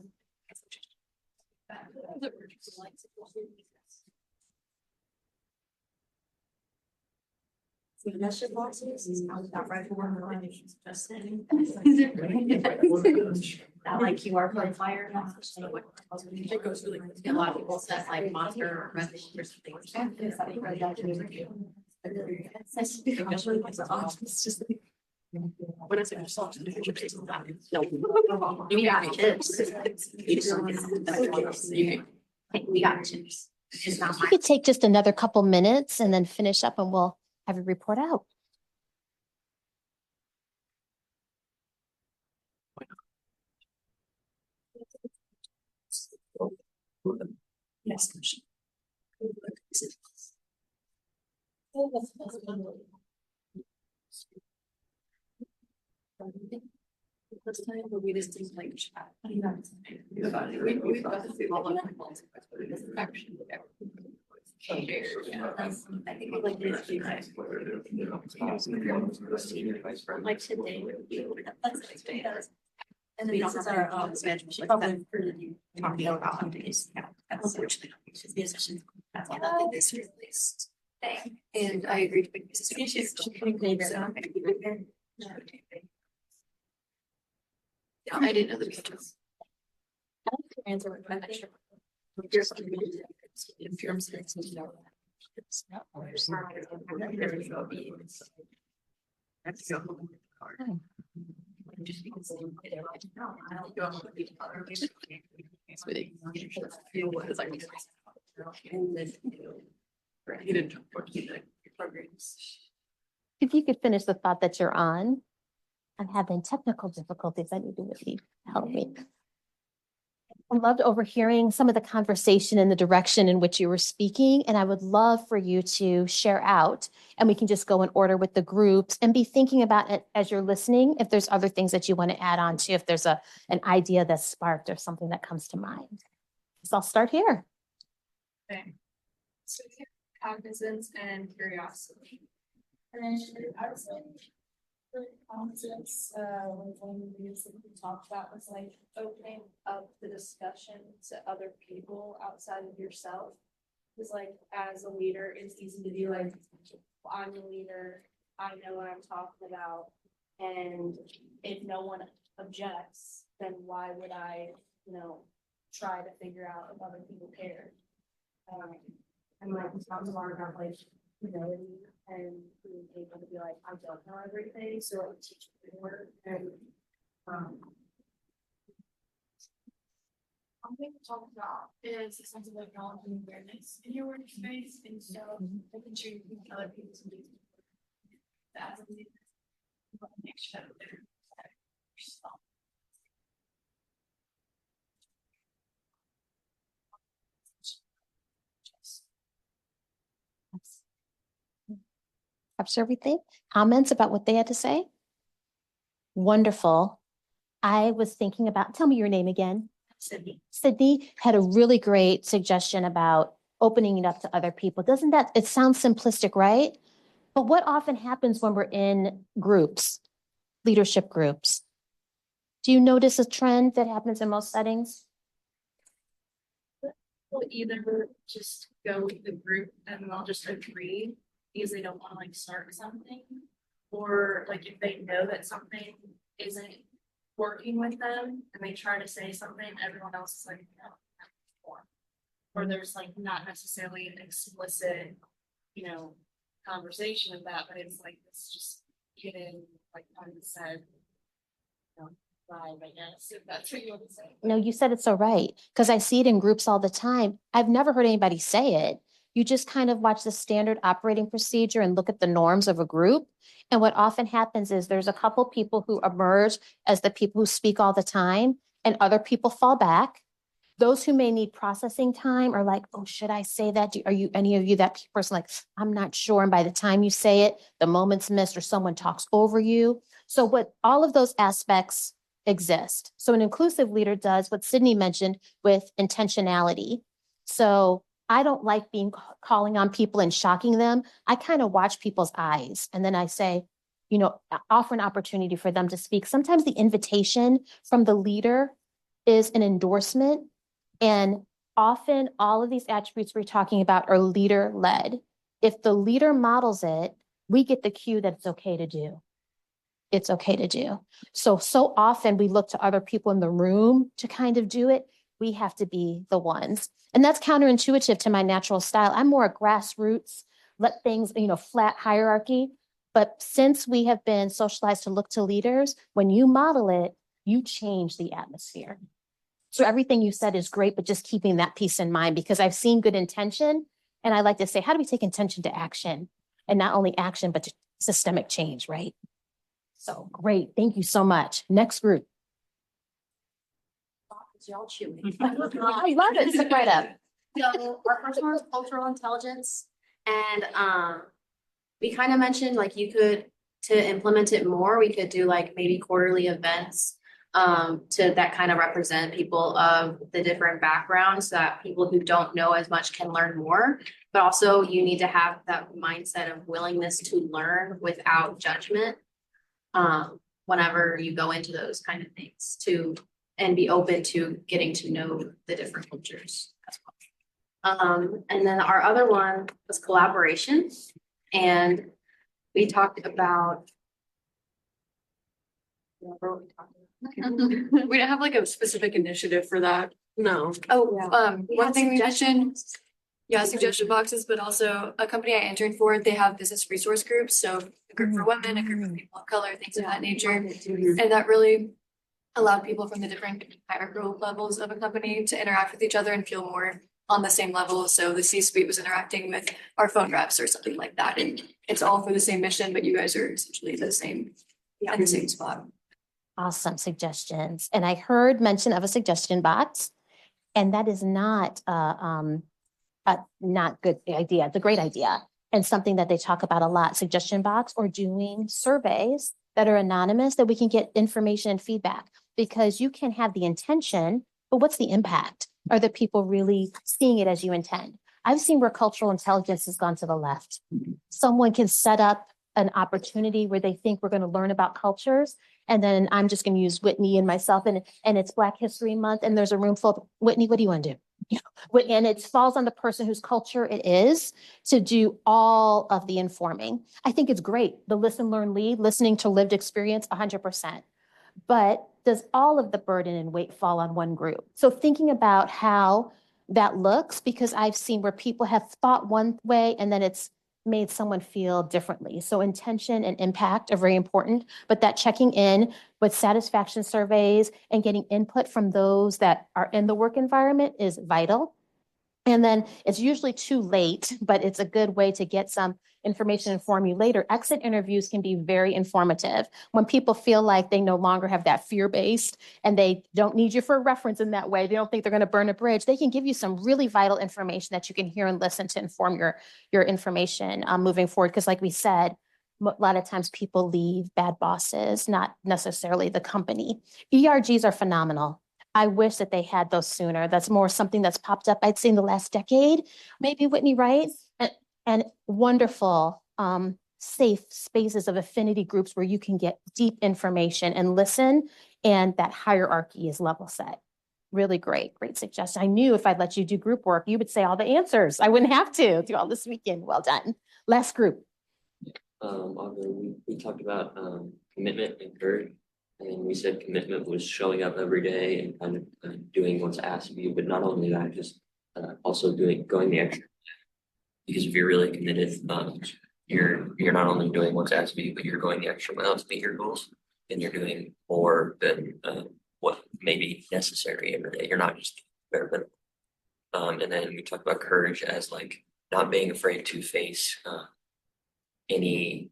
Suggestion boxes is not right for one just saying. That like QR code flyer. It goes really quickly. A lot of people said like monster or revenue or something. When I say yourself, no, you got chips. We got chips. It's not You mine. could take just another couple minutes and then finish up and we'll have you report out. Yes. First time we just didn't like chat. We got to see all of actually. I think we like this. Like today would be that's today. And then this is our schedule. She probably talking about updates. Unfortunately, she's the session. That's all that this released. And I agree with this. She's yeah, I didn't know the beaches. Answer with my extra. If you're just because If you could finish the thought that you're on. I'm having technical difficulties. I need you to help me. I loved overhearing some of the conversation and the direction in which you were speaking, and I would love for you to share out, and we can just go in order with the groups and be thinking about it as you're listening, if there's other things that you want to add on to, if there's an idea that's sparked or something that comes to mind. So I'll start here. Okay. So cognizance and curiosity. And I was like, cognizance, one of the things that we talked about was like opening up the discussion to other people outside of yourself. Because like as a leader, it's easy to be like, well, I'm the leader, I know what I'm talking about. And if no one objects, then why would I, try to figure out if other people care? And like we talked a lot about like humility and being able to be like, I don't know everything, so I teach more. And one thing we talked about is the sense of like knowledge and awareness in your workspace, and so making sure you can other people's needs. That make sure that they're yourself. Capture everything? Comments about what they had to say? Wonderful. I was thinking about, tell me your name again. Sydney. Sydney had a really great suggestion about opening it up to other people. Doesn't that, it sounds simplistic, right? But what often happens when we're in groups, leadership groups? Do you notice a trend that happens in most settings? We'll either just go with the group and they'll just agree because they don't want to like start something, or like if they know that something isn't working with them and they try to say something, everyone else is like, no, or there's like not necessarily an explicit, conversation of that, but it's like it's just getting like kind of said, vibe, I guess, if that's what you want to say. No, you said it so right, because I see it in groups all the time. I've never heard anybody say it. You just kind of watch the standard operating procedure and look at the norms of a group. And what often happens is there's a couple people who emerge as the people who speak all the time, and other people fall back. Those who may need processing time are like, oh, should I say that? Are you, any of you that person like, I'm not sure. And by the time you say it, the moment's missed or someone talks over you. So what all of those aspects exist. So an inclusive leader does what Sydney mentioned with intentionality. So I don't like calling on people and shocking them. I kind of watch people's eyes and then I say, you know, offer an opportunity for them to speak. Sometimes the invitation from the leader is an endorsement. And often all of these attributes we're talking about are leader led. If the leader models it, we get the cue that it's okay to do. It's okay to do. So often we look to other people in the room to kind of do it. We have to be the ones. And that's counterintuitive to my natural style. I'm more a grassroots, let things, you know, flat hierarchy. But since we have been socialized to look to leaders, when you model it, you change the atmosphere. So everything you said is great, but just keeping that piece in mind because I've seen good intention. And I like to say, how do we take intention to action? And not only action, but to systemic change, right? So great. Thank you so much. Next group. Y'all chewing. I love it. Sit right up. So our first one is cultural intelligence. And we kind of mentioned like you could, to implement it more, we could do like maybe quarterly events to that kind of represent people of the different backgrounds so that people who don't know as much can learn more. But also you need to have that mindset of willingness to learn without judgment whenever you go into those kind of things and be open to getting to know the different cultures as well. And then our other one was collaboration. And we talked about. We don't have like a specific initiative for that. No. Oh, one thing we mentioned, yeah, suggestion boxes, but also a company I interned for, they have business resource groups. So a group for women, a group of people of color, things of that nature. And that really allowed people from the different hierarchical levels of a company to interact with each other and feel more on the same level. So the C-suite was interacting with our phone reps or something like that. And it's all for the same mission, but you guys are essentially the same, in the same spot. Awesome suggestions. And I heard mention of a suggestion box, and that is not a not good idea. It's a great idea and something that they talk about a lot, suggestion box or doing surveys that are anonymous that we can get information and feedback because you can have the intention, but what's the impact? Are the people really seeing it as you intend? I've seen where cultural intelligence has gone to the left. Someone can set up an opportunity where they think we're going to learn about cultures. And then I'm just going to use Whitney and myself and it's Black History Month. And there's a room full of Whitney, what do you want to do? You know, and it falls on the person whose culture it is to do all of the informing. I think it's great. The listen, learn, lead, listening to lived experience, 100%. But does all of the burden and weight fall on one group? So thinking about how that looks, because I've seen where people have thought one way and then it's made someone feel differently. So intention and impact are very important, but that checking in with satisfaction surveys and getting input from those that are in the work environment is vital. And then it's usually too late, but it's a good way to get some information and inform you later. Exit interviews can be very informative. When people feel like they no longer have that fear-based and they don't need you for a reference in that way, they don't think they're going to burn a bridge, they can give you some really vital information that you can hear and listen to inform your information moving forward. Because like we said, a lot of times people leave bad bosses, not necessarily the company. ERGs are phenomenal. I wish that they had those sooner. That's more something that's popped up, I'd say, in the last decade, maybe Whitney, right? And wonderful, safe spaces of affinity groups where you can get deep information and listen, and that hierarchy is level set. Really great suggestion. I knew if I'd let you do group work, you would say all the answers. I wouldn't have to do all this weekend. Well done. Last group. We talked about commitment and courage. And we said commitment was showing up every day and kind of doing what's asked of you, but not only that, just also going the extra. Because if you're really committed, you're not only doing what's asked of you, but you're going the extra mile to meet your goals, and you're doing more than what may be necessary every day. You're not just bare minimum. And then we talked about courage as like not being afraid to face any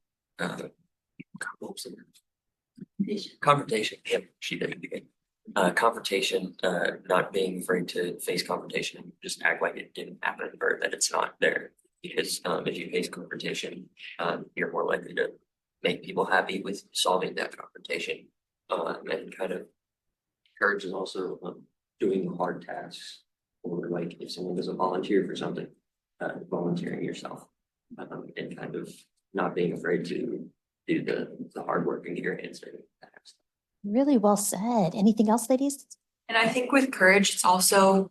confrontation. Yeah, she did it again. Confrontation, not being afraid to face confrontation, just act like it didn't happen or that it's not there. Because if you face confrontation, you're more likely to make people happy with solving that confrontation. And kind of courage is also doing hard tasks, or like if someone doesn't volunteer for something, volunteering yourself, and kind of not being afraid to do the hard work and get your hands dirty. Really well said. Anything else, ladies? And I think with courage, it's also,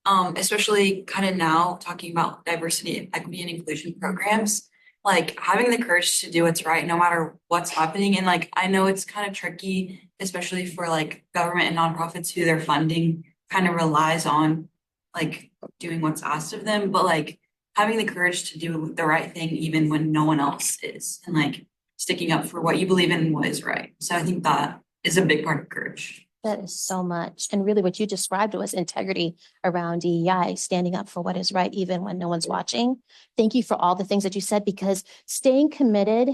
especially kind of now talking about diversity, equity, and inclusion programs, like having the courage to do what's right, no matter what's happening. And like, I know it's kind of tricky, especially for like government and nonprofits who their funding kind of relies on like doing what's asked of them, but like having the courage to do the right thing even when no one else is, and like sticking up for what you believe in and what is right. So I think that is a big part of courage. That is so much. And really what you described was integrity around DEI, standing up for what is right, even when no one's watching. Thank you for all the things that you said, because staying committed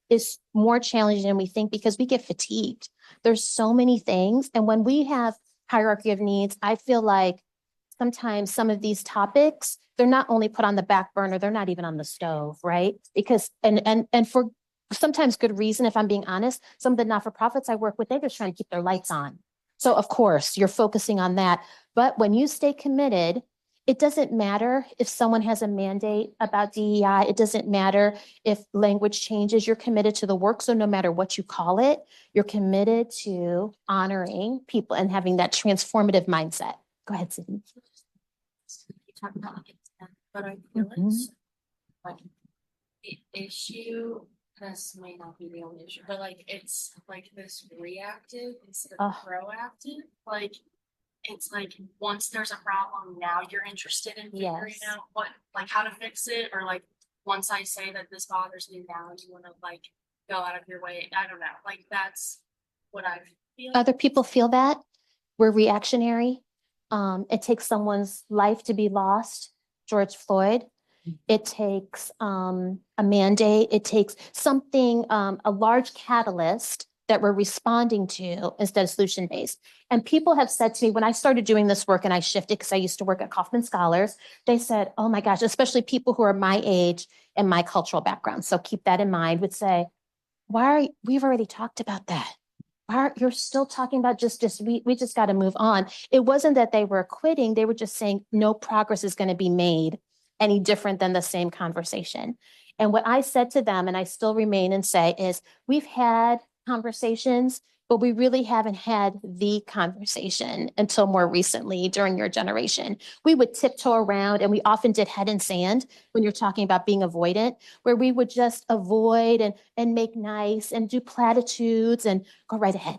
is more challenging than we think because we get fatigued. There's so many things. And when we have hierarchy of needs, I feel like sometimes some of these topics, they're not only put on the back burner, they're not even on the stove, right? Because, and for sometimes good reason, if I'm being honest, some of the not-for-profits I work with, they're just trying to keep their lights on. So of course, you're focusing on that. But when you stay committed, it doesn't matter if someone has a mandate about DEI. It doesn't matter if language changes. You're committed to the work. So no matter what you call it, you're committed to honoring people and having that transformative mindset. Go ahead, Sydney. You talk about like intent, but I feel like the issue, this may not be the only issue, but like it's like this reactive instead of proactive. Like it's like once there's a problem, now you're interested in figuring out what, like how to fix it, or like once I say that this bothers me now, you want to like go out of your way. I don't know. Like that's what I feel. Other people feel that we're reactionary. It takes someone's life to be lost. George Floyd. It takes a mandate. It takes something, a large catalyst that we're responding to instead of solution-based. And people have said to me, when I started doing this work and I shifted, because I used to work at Kaufman Scholars, they said, oh my gosh, especially people who are my age and my cultural background. So keep that in mind, would say, we've already talked about that. You're still talking about we just got to move on. It wasn't that they were quitting. They were just saying no progress is going to be made any different than the same conversation. And what I said to them, and I still remain and say, is we've had conversations, but we really haven't had the conversation until more recently during your generation. We would tiptoe around, and we often did head in sand when you're talking about being avoidant, where we would just avoid and make nice and do platitudes and go right ahead.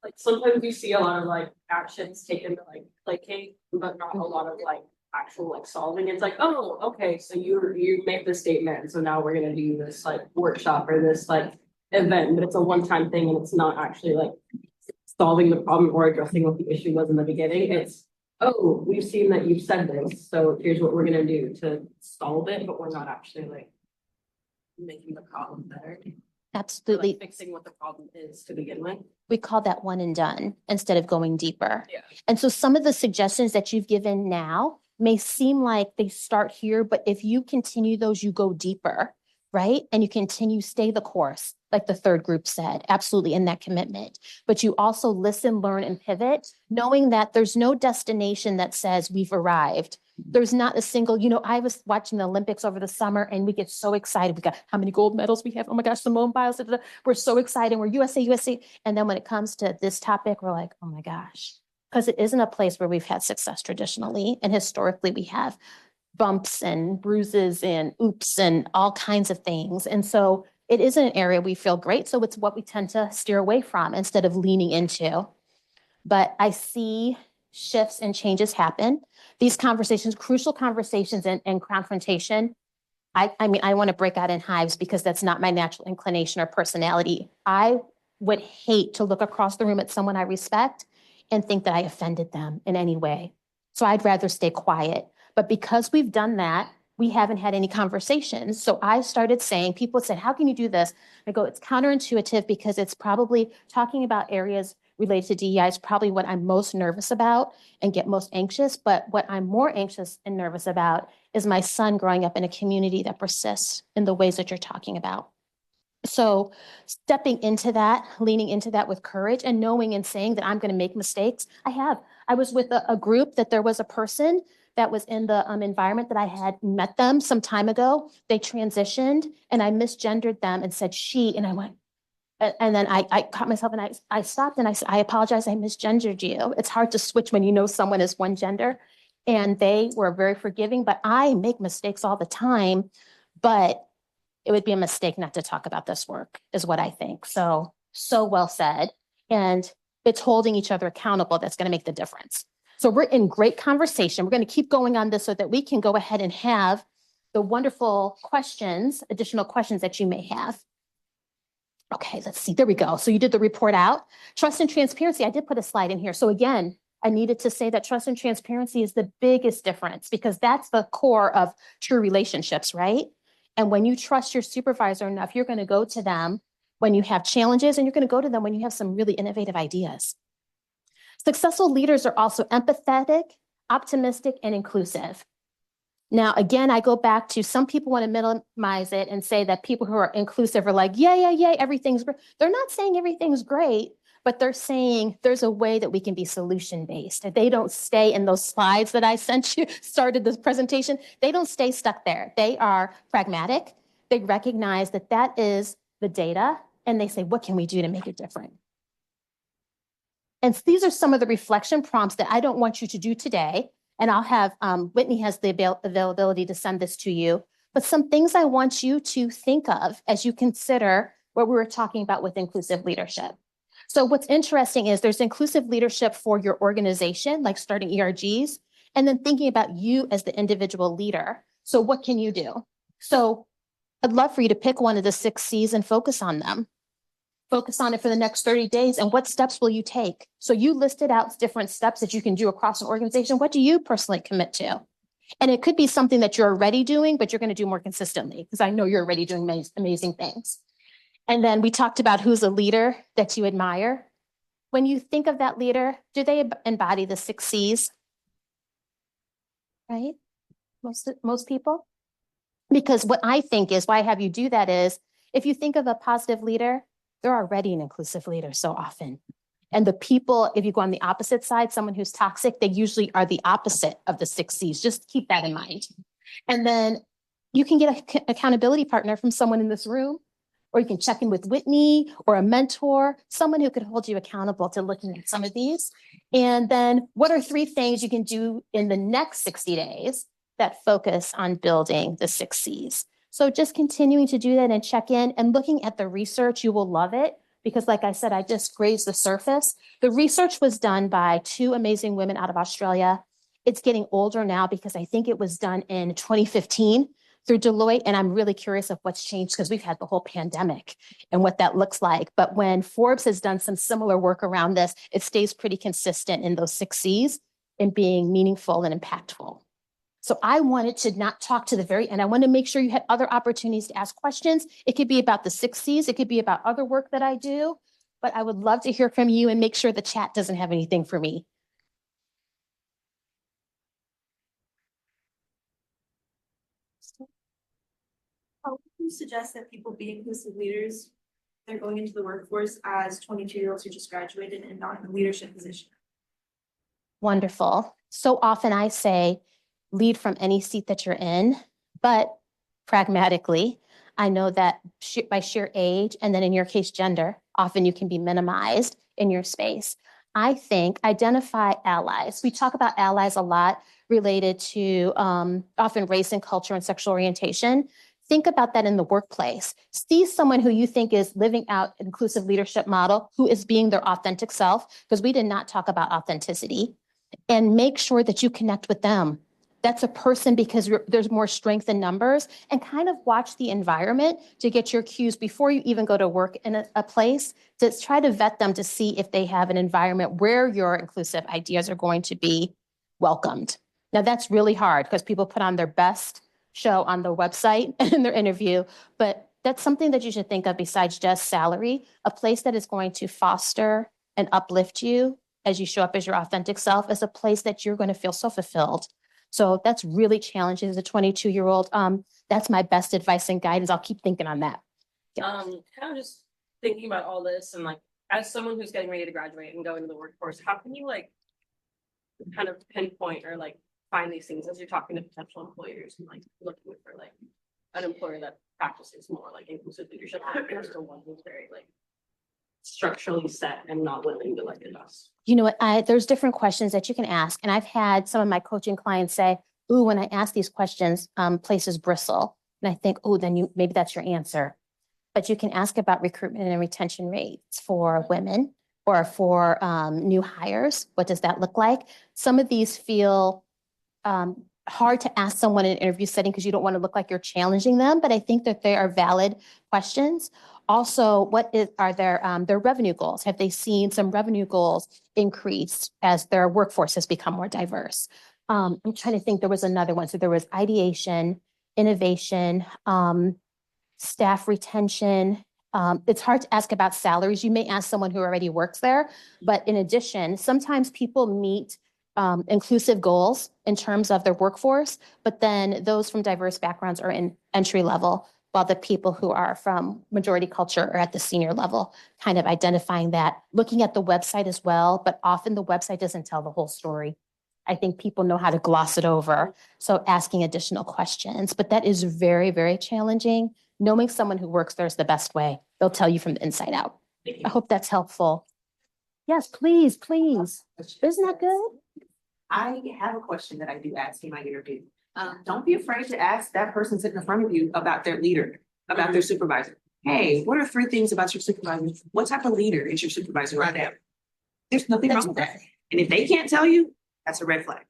Like sometimes you see a lot of like actions taken to like placate, but not a lot of like actual like solving. It's like, oh, okay, so you make the statement, and so now we're gonna do this like workshop or this like event, but it's a one-time thing and it's not actually like solving the problem or addressing what the issue was in the beginning. It's, oh, we've seen that you've said this, so here's what we're gonna do to solve it, but we're not actually like making the problem better. Absolutely. Like fixing what the problem is to begin with. We call that one and done instead of going deeper. Yeah. And so some of the suggestions that you've given now may seem like they start here, but if you continue those, you go deeper, right? And you continue, stay the course, like the third group said, absolutely, in that commitment. But you also listen, learn, and pivot, knowing that there's no destination that says we've arrived. There's not a single, I was watching the Olympics over the summer and we get so excited. We got how many gold medals we have. Oh my gosh, Simone Biles. We're so excited. We're USA. And then when it comes to this topic, we're like, oh my gosh, because it isn't a place where we've had success traditionally. And historically, we have bumps and bruises and oops and all kinds of things. And so it isn't an area we feel great. So it's what we tend to steer away from instead of leaning into. But I see shifts and changes happen. These conversations, crucial conversations and confrontation. I mean, I want to break out in hives because that's not my natural inclination or personality. I would hate to look across the room at someone I respect and think that I offended them in any way. So I'd rather stay quiet. But because we've done that, we haven't had any conversations. So I started saying, people said, how can you do this? I go, it's counterintuitive because it's probably talking about areas related to DEI is probably what I'm most nervous about and get most anxious. But what I'm more anxious and nervous about is my son growing up in a community that persists in the ways that you're talking about. So stepping into that, leaning into that with courage and knowing and saying that I'm going to make mistakes. I was with a group that there was a person that was in the environment that I had met them some time ago. They transitioned and I misgendered them and said she, and I went, and then I caught myself and I stopped and I said, I apologize, I misgendered you. It's hard to switch when you know someone is one gender. And they were very forgiving, but I make mistakes all the time. But it would be a mistake not to talk about this work, is what I think. So well said. And it's holding each other accountable that's going to make the difference. So we're in great conversation. We're going to keep going on this so that we can go ahead and have the wonderful questions, additional questions that you may have. Okay, let's see. There we go. So you did the report out. Trust and transparency. I did put a slide in here. So again, I needed to say that trust and transparency is the biggest difference because that's the core of true relationships, right? And when you trust your supervisor enough, you're going to go to them when you have challenges and you're going to go to them when you have some really innovative ideas. Successful leaders are also empathetic, optimistic, and inclusive. Now, again, I go back to some people want to minimize it and say that people who are inclusive are like, yeah, everything's great. They're not saying everything's great, but they're saying there's a way that we can be solution-based. They don't stay in those slides that I sent you, started this presentation. They don't stay stuck there. They are pragmatic. They recognize that that is the data, and they say, what can we do to make it different? And these are some of the reflection prompts that I don't want you to do today. And I'll have, Whitney has the availability to send this to you, but some things I want you to think of as you consider what we were talking about with inclusive leadership. So what's interesting is there's inclusive leadership for your organization, like starting ERGs, and then thinking about you as the individual leader. So what can you do? So I'd love for you to pick one of the 6 C's and focus on them. Focus on it for the next 30 days. And what steps will you take? So you listed out different steps that you can do across an organization. What do you personally commit to? And it could be something that you're already doing, but you're going to do more consistently because I know you're already doing amazing things. And then we talked about who's a leader that you admire. When you think of that leader, do they embody the 6 C's? Right? Most people? Because what I think is why I have you do that is if you think of a positive leader, they're already an inclusive leader so often. And the people, if you go on the opposite side, someone who's toxic, they usually are the opposite of the 6 C's. Just keep that in mind. And then you can get an accountability partner from someone in this room, or you can check in with Whitney or a mentor, someone who could hold you accountable to looking at some of these. And then what are 3 things you can do in the next 60 days that focus on building the 6 C's? So just continuing to do that and check in and looking at the research, you will love it because like I said, I just grazed the surface. The research was done by 2 amazing women out of Australia. It's getting older now because I think it was done in 2015 through Deloitte. And I'm really curious of what's changed because we've had the whole pandemic and what that looks like. But when Forbes has done some similar work around this, it stays pretty consistent in those 6 C's in being meaningful and impactful. So I wanted to not talk to the very end. I want to make sure you had other opportunities to ask questions. It could be about the 6 C's. It could be about other work that I do, but I would love to hear from you and make sure the chat doesn't have anything for me. How would you suggest that people be inclusive leaders? They're going into the workforce as 22-year-olds who just graduated and not in a leadership position. Wonderful. So often I say, lead from any seat that you're in, but pragmatically, I know that by sheer age, and then in your case, gender, often you can be minimized in your space. I think identify allies. We talk about allies a lot related to often race and culture and sexual orientation. Think about that in the workplace. See someone who you think is living out an inclusive leadership model, who is being their authentic self, because we did not talk about authenticity, and make sure that you connect with them. That's a person because there's more strength in numbers, and kind of watch the environment to get your cues before you even go to work in a place, to try to vet them to see if they have an environment where your inclusive ideas are going to be welcomed. Now that's really hard because people put on their best show on the website in their interview, but that's something that you should think of besides just salary, a place that is going to foster and uplift you as you show up as your authentic self is a place that you're going to feel so fulfilled. So that's really challenging as a 22-year-old. That's my best advice and guidance. I'll keep thinking on that. Kind of just thinking about all this and like, as someone who's getting ready to graduate and go into the workforce, how can you like kind of pinpoint or like find these things as you're talking to potential employers and like looking for like an employer that practices more like inclusive leadership opposed to one who's very like structurally set and not willing to like adjust? You know what, there's different questions that you can ask. And I've had some of my coaching clients say, ooh, when I ask these questions, places bristle. And I think, oh, then maybe that's your answer. But you can ask about recruitment and retention rates for women or for new hires. What does that look like? Some of these feel hard to ask someone in an interview setting because you don't want to look like you're challenging them, but I think that they are valid questions. Also, are their revenue goals? Have they seen some revenue goals increase as their workforce has become more diverse? I'm trying to think, there was another one. So there was ideation, innovation, staff retention. It's hard to ask about salaries. You may ask someone who already works there, but in addition, sometimes people meet inclusive goals in terms of their workforce, but then those from diverse backgrounds are in entry level, while the people who are from majority culture are at the senior level, kind of identifying that, looking at the website as well, but often the website doesn't tell the whole story. I think people know how to gloss it over. So asking additional questions, but that is very, very challenging. Knowing someone who works there is the best way. They'll tell you from the inside out. I hope that's helpful. Yes, please, please. Isn't that good? I have a question that I do ask in my interview. Don't be afraid to ask that person sitting in front of you about their leader, about their supervisor. Hey, what are 3 things about your supervisor? What type of leader is your supervisor right now? There's nothing wrong with that. And if they can't tell you, that's a red flag.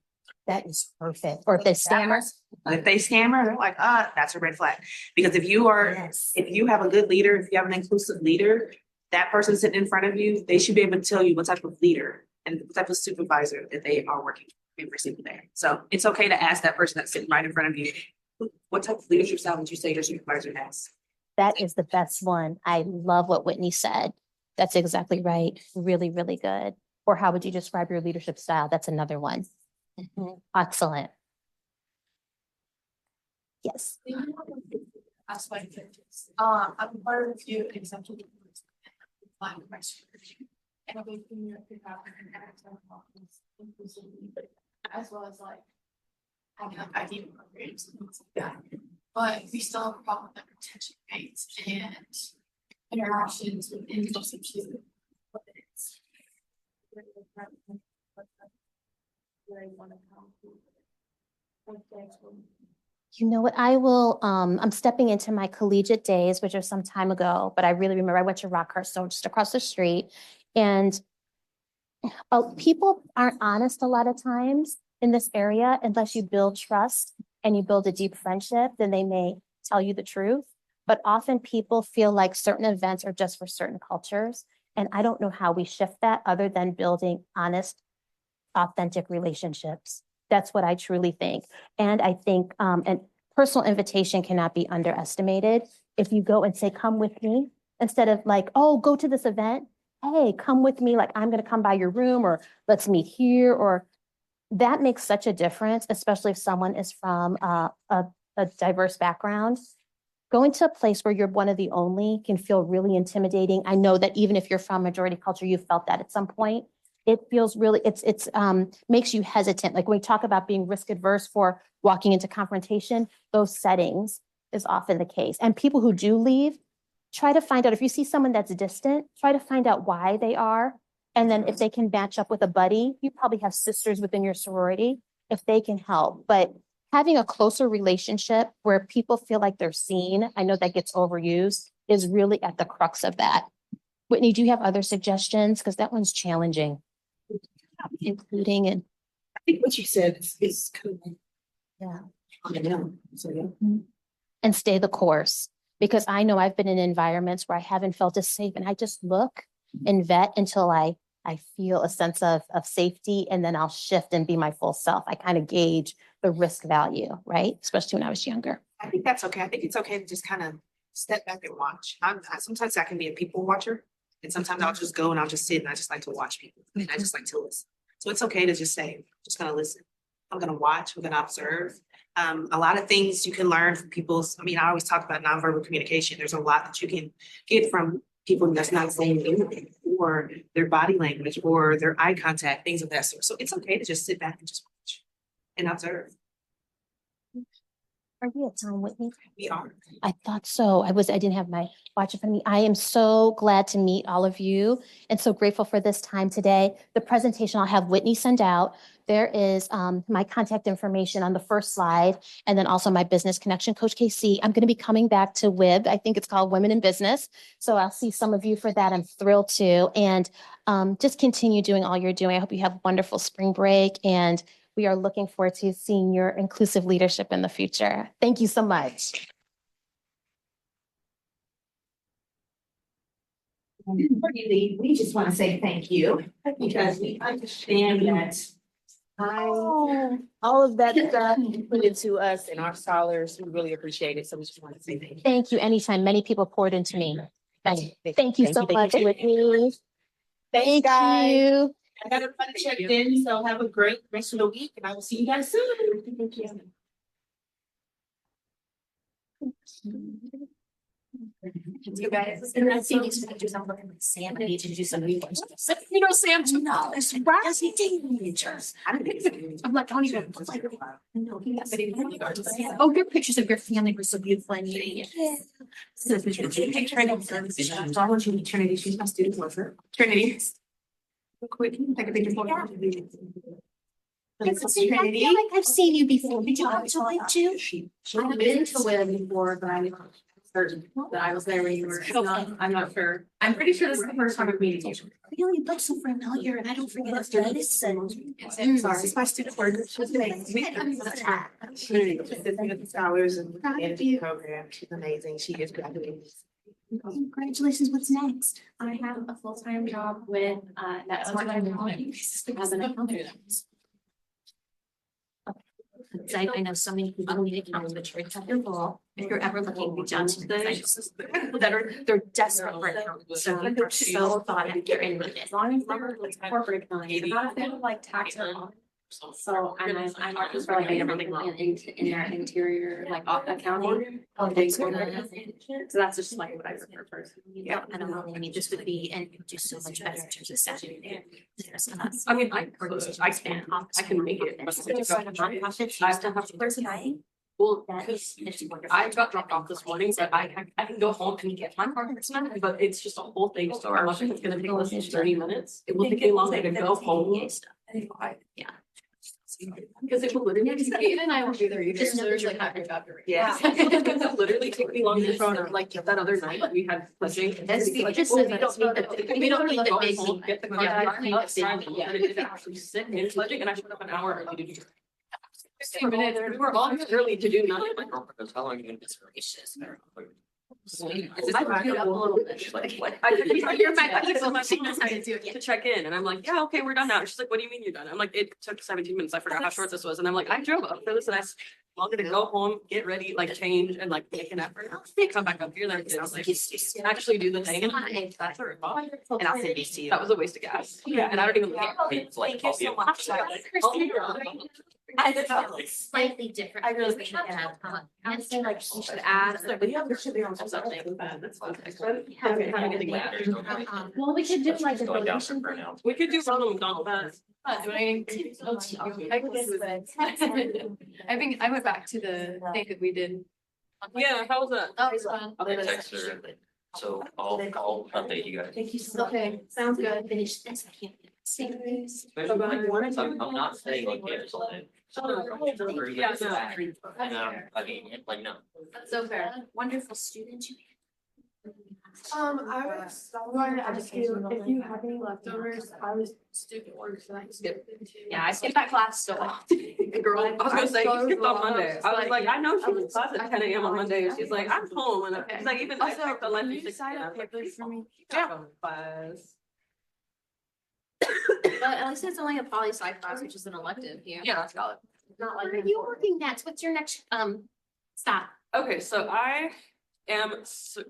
That is perfect. Or if they stammer. If they scammer, they're like, that's a red flag. Because if you have a good leader, if you have an inclusive leader, that person sitting in front of you, they should be able to tell you what type of leader and what type of supervisor that they are working every single day. So it's okay to ask that person that's sitting right in front of you, what type of leadership style would you say your supervisor has? That is the best one. I love what Whitney said. That's exactly right. Really, really good. Or how would you describe your leadership style? That's another one. Excellent. Yes. Aspect of this. I'm part of a few examples. And a big thing that could happen as well as like having like ID programs and things like that. But we still have a problem with the retention rates and interactions with inclusive too. You know what, I'm stepping into my collegiate days, which are some time ago, but I really remember I went to Rockhurst, just across the street. And people aren't honest a lot of times in this area unless you build trust and you build a deep friendship, then they may tell you the truth. But often people feel like certain events are just for certain cultures. And I don't know how we shift that other than building honest, authentic relationships. That's what I truly think. And I think a personal invitation cannot be underestimated. If you go and say, come with me, instead of like, oh, go to this event. Hey, come with me. Like, I'm going to come by your room, or let's meet here. Or that makes such a difference, especially if someone is from a diverse background. Going to a place where you're one of the only can feel really intimidating. I know that even if you're from majority culture, you felt that at some point. It feels really, it's makes you hesitant. Like when we talk about being risk adverse for walking into confrontation, those settings is often the case. And people who do leave, try to find out, if you see someone that's distant, try to find out why they are. And then if they can match up with a buddy, you probably have sisters within your sorority, if they can help. But having a closer relationship where people feel like they're seen, I know that gets overused, is really at the crux of that. Whitney, do you have other suggestions? Because that one's challenging. Including and I think what you said is kind of yeah. So yeah. And stay the course. Because I know I've been in environments where I haven't felt as safe, and I just look and vet until I feel a sense of safety, and then I'll shift and be my full self. I kind of gauge the risk value, right? Especially when I was younger. I think that's okay. I think it's okay to just kind of step back and watch. Sometimes I can be a people watcher. And sometimes I'll just go and I'll just sit and I just like to watch people and I just like to listen. So it's okay to just say, I'm just gonna listen. I'm gonna watch, I'm gonna observe. A lot of things you can learn from people's, I mean, I always talk about nonverbal communication. There's a lot that you can get from people that's not saying anything, or their body language, or their eye contact, things of that sort. So it's okay to just sit back and just watch and observe. Are we at time, Whitney? We are. I thought so. I didn't have my watch in front of me. I am so glad to meet all of you and so grateful for this time today. The presentation I'll have Whitney send out. There is my contact information on the first slide, and then also my business connection, Coach KC. I'm going to be coming back to WIB. I think it's called Women in Business. So I'll see some of you for that. I'm thrilled to. And just continue doing all you're doing. I hope you have a wonderful spring break, and we are looking forward to seeing your inclusive leadership in the future. Thank you so much. Before you leave, we just want to say thank you because we understand that All of that stuff you put into us and our scholars, we really appreciate it. So we just want to say thank you. Thank you. Anytime. Many people poured into me. Thank you so much, Whitney. Thank you. I got everybody checked in, so have a great rest of the week and I will see you guys soon. Thank you. You guys, and I see these pictures, I'm looking like Sam, I need to do some research. You know, Sam, $2, right? As he teenagers. I'm like, I don't even, I'm like, no, he got video. Oh, your pictures of your family were so beautiful and neat. Yeah. So the picture. So I want you to meet Trinity. She's my student worker. Trinity. Real quick, can you take a picture for me? I feel like I've seen you before. Did you come to Lake too? I've been to Win before, but I'm not certain that I was there when you were. I'm not sure. I'm pretty sure this is the first time I've meeting you. Really look so familiar and I don't forget his face and. Sorry, it's my student worker. She's amazing. Trinity, the scholars and managing program. She's amazing. She is graduating. Congratulations, what's next? I have a full-time job with that's what I'm doing as an accountant. I know so many people who need accountants, but you're at your goal. If you're ever looking, reach out to them. They're desperate for accountants. So they're so thought out, you're in with it. As long as they're like corporate accounting, not if they're like tax and audit. So I'm not just for like everything in their interior like accounting. So that's just like what I prefer personally. Yeah, I don't know, I mean, this would be, and do so much better in terms of staffing. I mean, I can make it. I still have to personally. Well, because I got dropped off this morning, but I can go home and get my car personally, but it's just a whole thing. So how much it's gonna take us is 30 minutes. It will take me longer to go home. Yeah. Because it will literally take me, and I won't be there either. Just know So there's that like you're half your job. Yeah. It literally take me longer to go, like that other night, we had pledging. It just Well, says we that don't it's need not to, the- we don't the need to go big home, thing. get the car. Yeah, back, yeah, outside, yeah. but it didn't actually sit in pledging, and I showed up an hour early to do. 15 minutes, we were all early to do nothing. My girlfriend goes, how long are you gonna be gracious? I brought it up a little bit. She's like, what? You're my she knows how to do it. To check in, and I'm like, yeah, okay, we're done now. And she's like, what do you mean you're done? I'm like, it took 17 minutes. I forgot how short this was, and I'm like, I drove up for this, and I wanted to go home, get ready, like change, and like make an effort. I'll come back up here, and I was like, actually do the thing. And I'll send these to you. That was a waste of gas. Yeah, and I don't even care. Thank you so much. I felt slightly different. I really because think we that. have, And so like you should add. But yeah, there should be on something. That's fine. Haven't had anything bad. Well, we could do like a Going down for donation. burnout. We could do Ronald McDonald. Donating. I think I went back to the thing that we did. Yeah, how was that? Oh, it was fun. I text her, so I'll update you guys. Thank you so much. Okay, sounds good. Finish this. I can't say this. I'm not saying like cancel it. Yeah, no. I mean, like, no. That's so fair. Wonderful student you I was going to ask you if you have any leftovers. I was student work, so I skipped into. Yeah, I skipped that class so often. Girl, I was gonna say, you skipped on Monday. I was like, I know she was class at 10 a.m. on Monday. She's like, I'm home. And she's like, even I took the lunch. Can you sign up papers for me? Yeah. Class. But at least it's only a poli-sci class, which is an elective, Yeah, that's valid. Not What like. are you working next? What's your next, stop? Okay, so I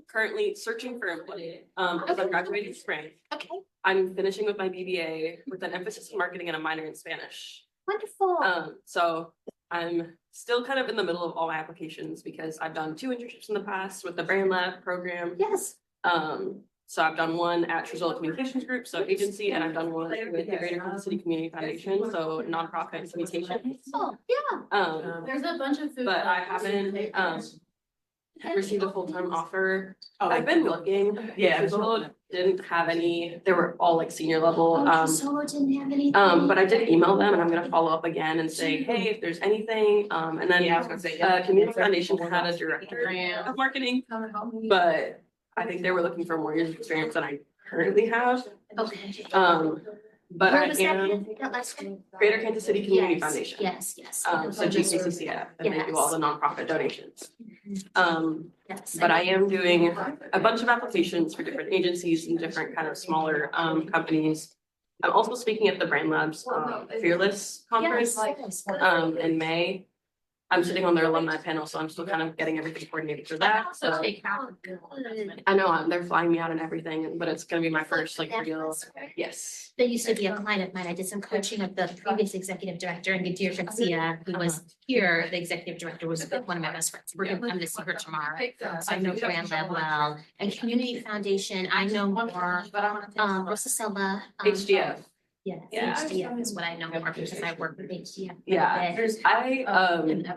currently searching for employment, because I'm graduating spring. Okay, I'm finishing with my BBA with an emphasis in marketing and a minor in Spanish. wonderful. So I'm still kind of in the middle of all my applications because I've done 2 internships in the past with the Brand Lab program. Yes. So I've done one at Trizella Communications Group, so agency, and I've done one with the Greater Kansas City Community Foundation, so nonprofit communications. Oh, yeah. There's a bunch of food. But I haven't, received a full-time offer. I've been looking, Trizella didn't have any, they were all like senior level, Solo didn't have anything. but I did email them and I'm gonna follow up again and say, hey, if there's anything, and then Community Foundation had a director of marketing, but I think they were looking for more years of experience than I currently have. Okay. But Where I was that am again? That last one? Greater Kansas City Community Yes, Foundation. Yes. So GCCCF, and they do all the nonprofit donations. Yes. But I am doing a bunch of applications for different agencies and different kind of smaller companies. I'm also speaking at the Brand Labs Fearless Conference Yes. in May. I'm sitting on their alumni panel, so I'm still kind of getting everything coordinated for that. So I know they're flying me out and everything, but it's gonna be my first like real, yes. They used to be a client of mine. I did some coaching of the previous executive director, and Gadir Garcia, who was here, the executive director, was one of my best friends. We're gonna come to see her tomorrow. So I know Brand Lab well, and Community Foundation, I know more, Rosa Selma. HDF. Yes, Yeah. HDF is what I know more because I work with HDF. Yeah, I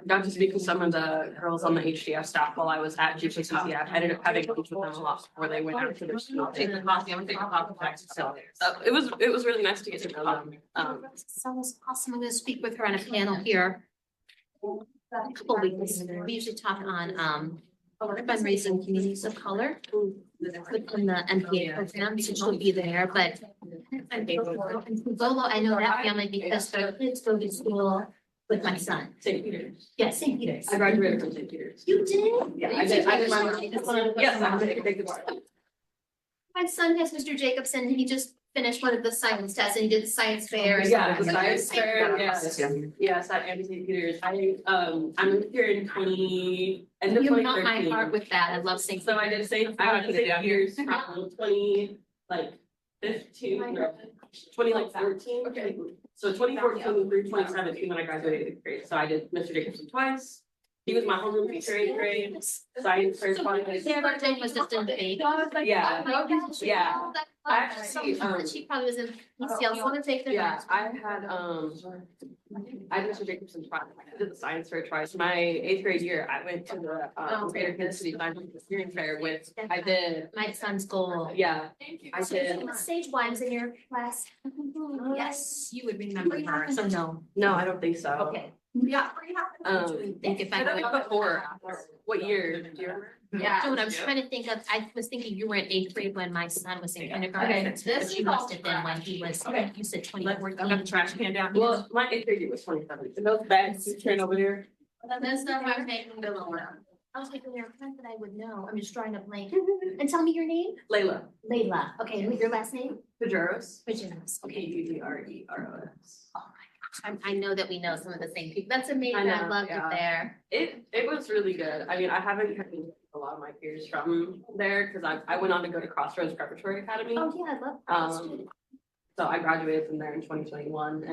got to speak with some of the girls on the HDF staff while I was at GCCF. I ended up having lunch with them a lot before they went out to their school. So it was really nice to get to know them. Selma's awesome. I'm gonna speak with her on a panel here. A couple weeks. We usually talk on fundraising communities of color within the MPA program, so she'll be there, but Bolo, I know that family because their kids go to school with my son. St. Peter's. Yeah, St. Peter's. I graduated from St. Peter's. You did? Yeah, I did. Yes, I'm a big. My son has Mr. Jacobson, he just finished one of the science tests and he did the science fair. and- Yeah, the science fair, yes, at Andy St. Peter's. I'm here in end of You melt 2013. my heart with that. I love St. So I did St. Peter's from 2014. Okay. So 2014 through 2017 when I graduated 8th grade. So I did Mr. Jacobson twice. He was my homeroom teacher 8th grade, science fair twice. Their birthday was just in May. Yeah. Yeah. I actually, She probably was in PCL, so I'm gonna take their. Yeah, I had Mr. Jacobson twice. I did the science fair twice. My 8th grade year, I went to the Greater Kansas City Scientific Steering Fair with, I did, My son's goal. yeah, I did. Sage Wimes in your class. Yes, you would remember her, so no. No, I don't think so. Okay. Yeah. Think if I I don't would. think before, what year, do you remember? Yeah. So what I was trying to think of, I was thinking you were in 8th grade when my son was in Okay, kindergarten. this But you is must have been when he was, Okay. you said I've got 2014. the trash can down. Well, my 8th grade year was 2017. Those bags you turn over there. This stuff I'm taking the lower. I was thinking there are friends that I would know. I'm just drawing a blank. And tell me your name. Layla. Layla. Okay, and your last name? Pedros. Pajamas. Okay. P-U-D-R-E-R-O-S. Oh my gosh, I know that we know some of the same people. That's amazing. I know, I loved it yeah. there. It was really good. I mean, I haven't had a lot of my peers from there because I went on to go to Crossroads Preparatory Academy. Oh, yeah, I love that. So I graduated from there in 2021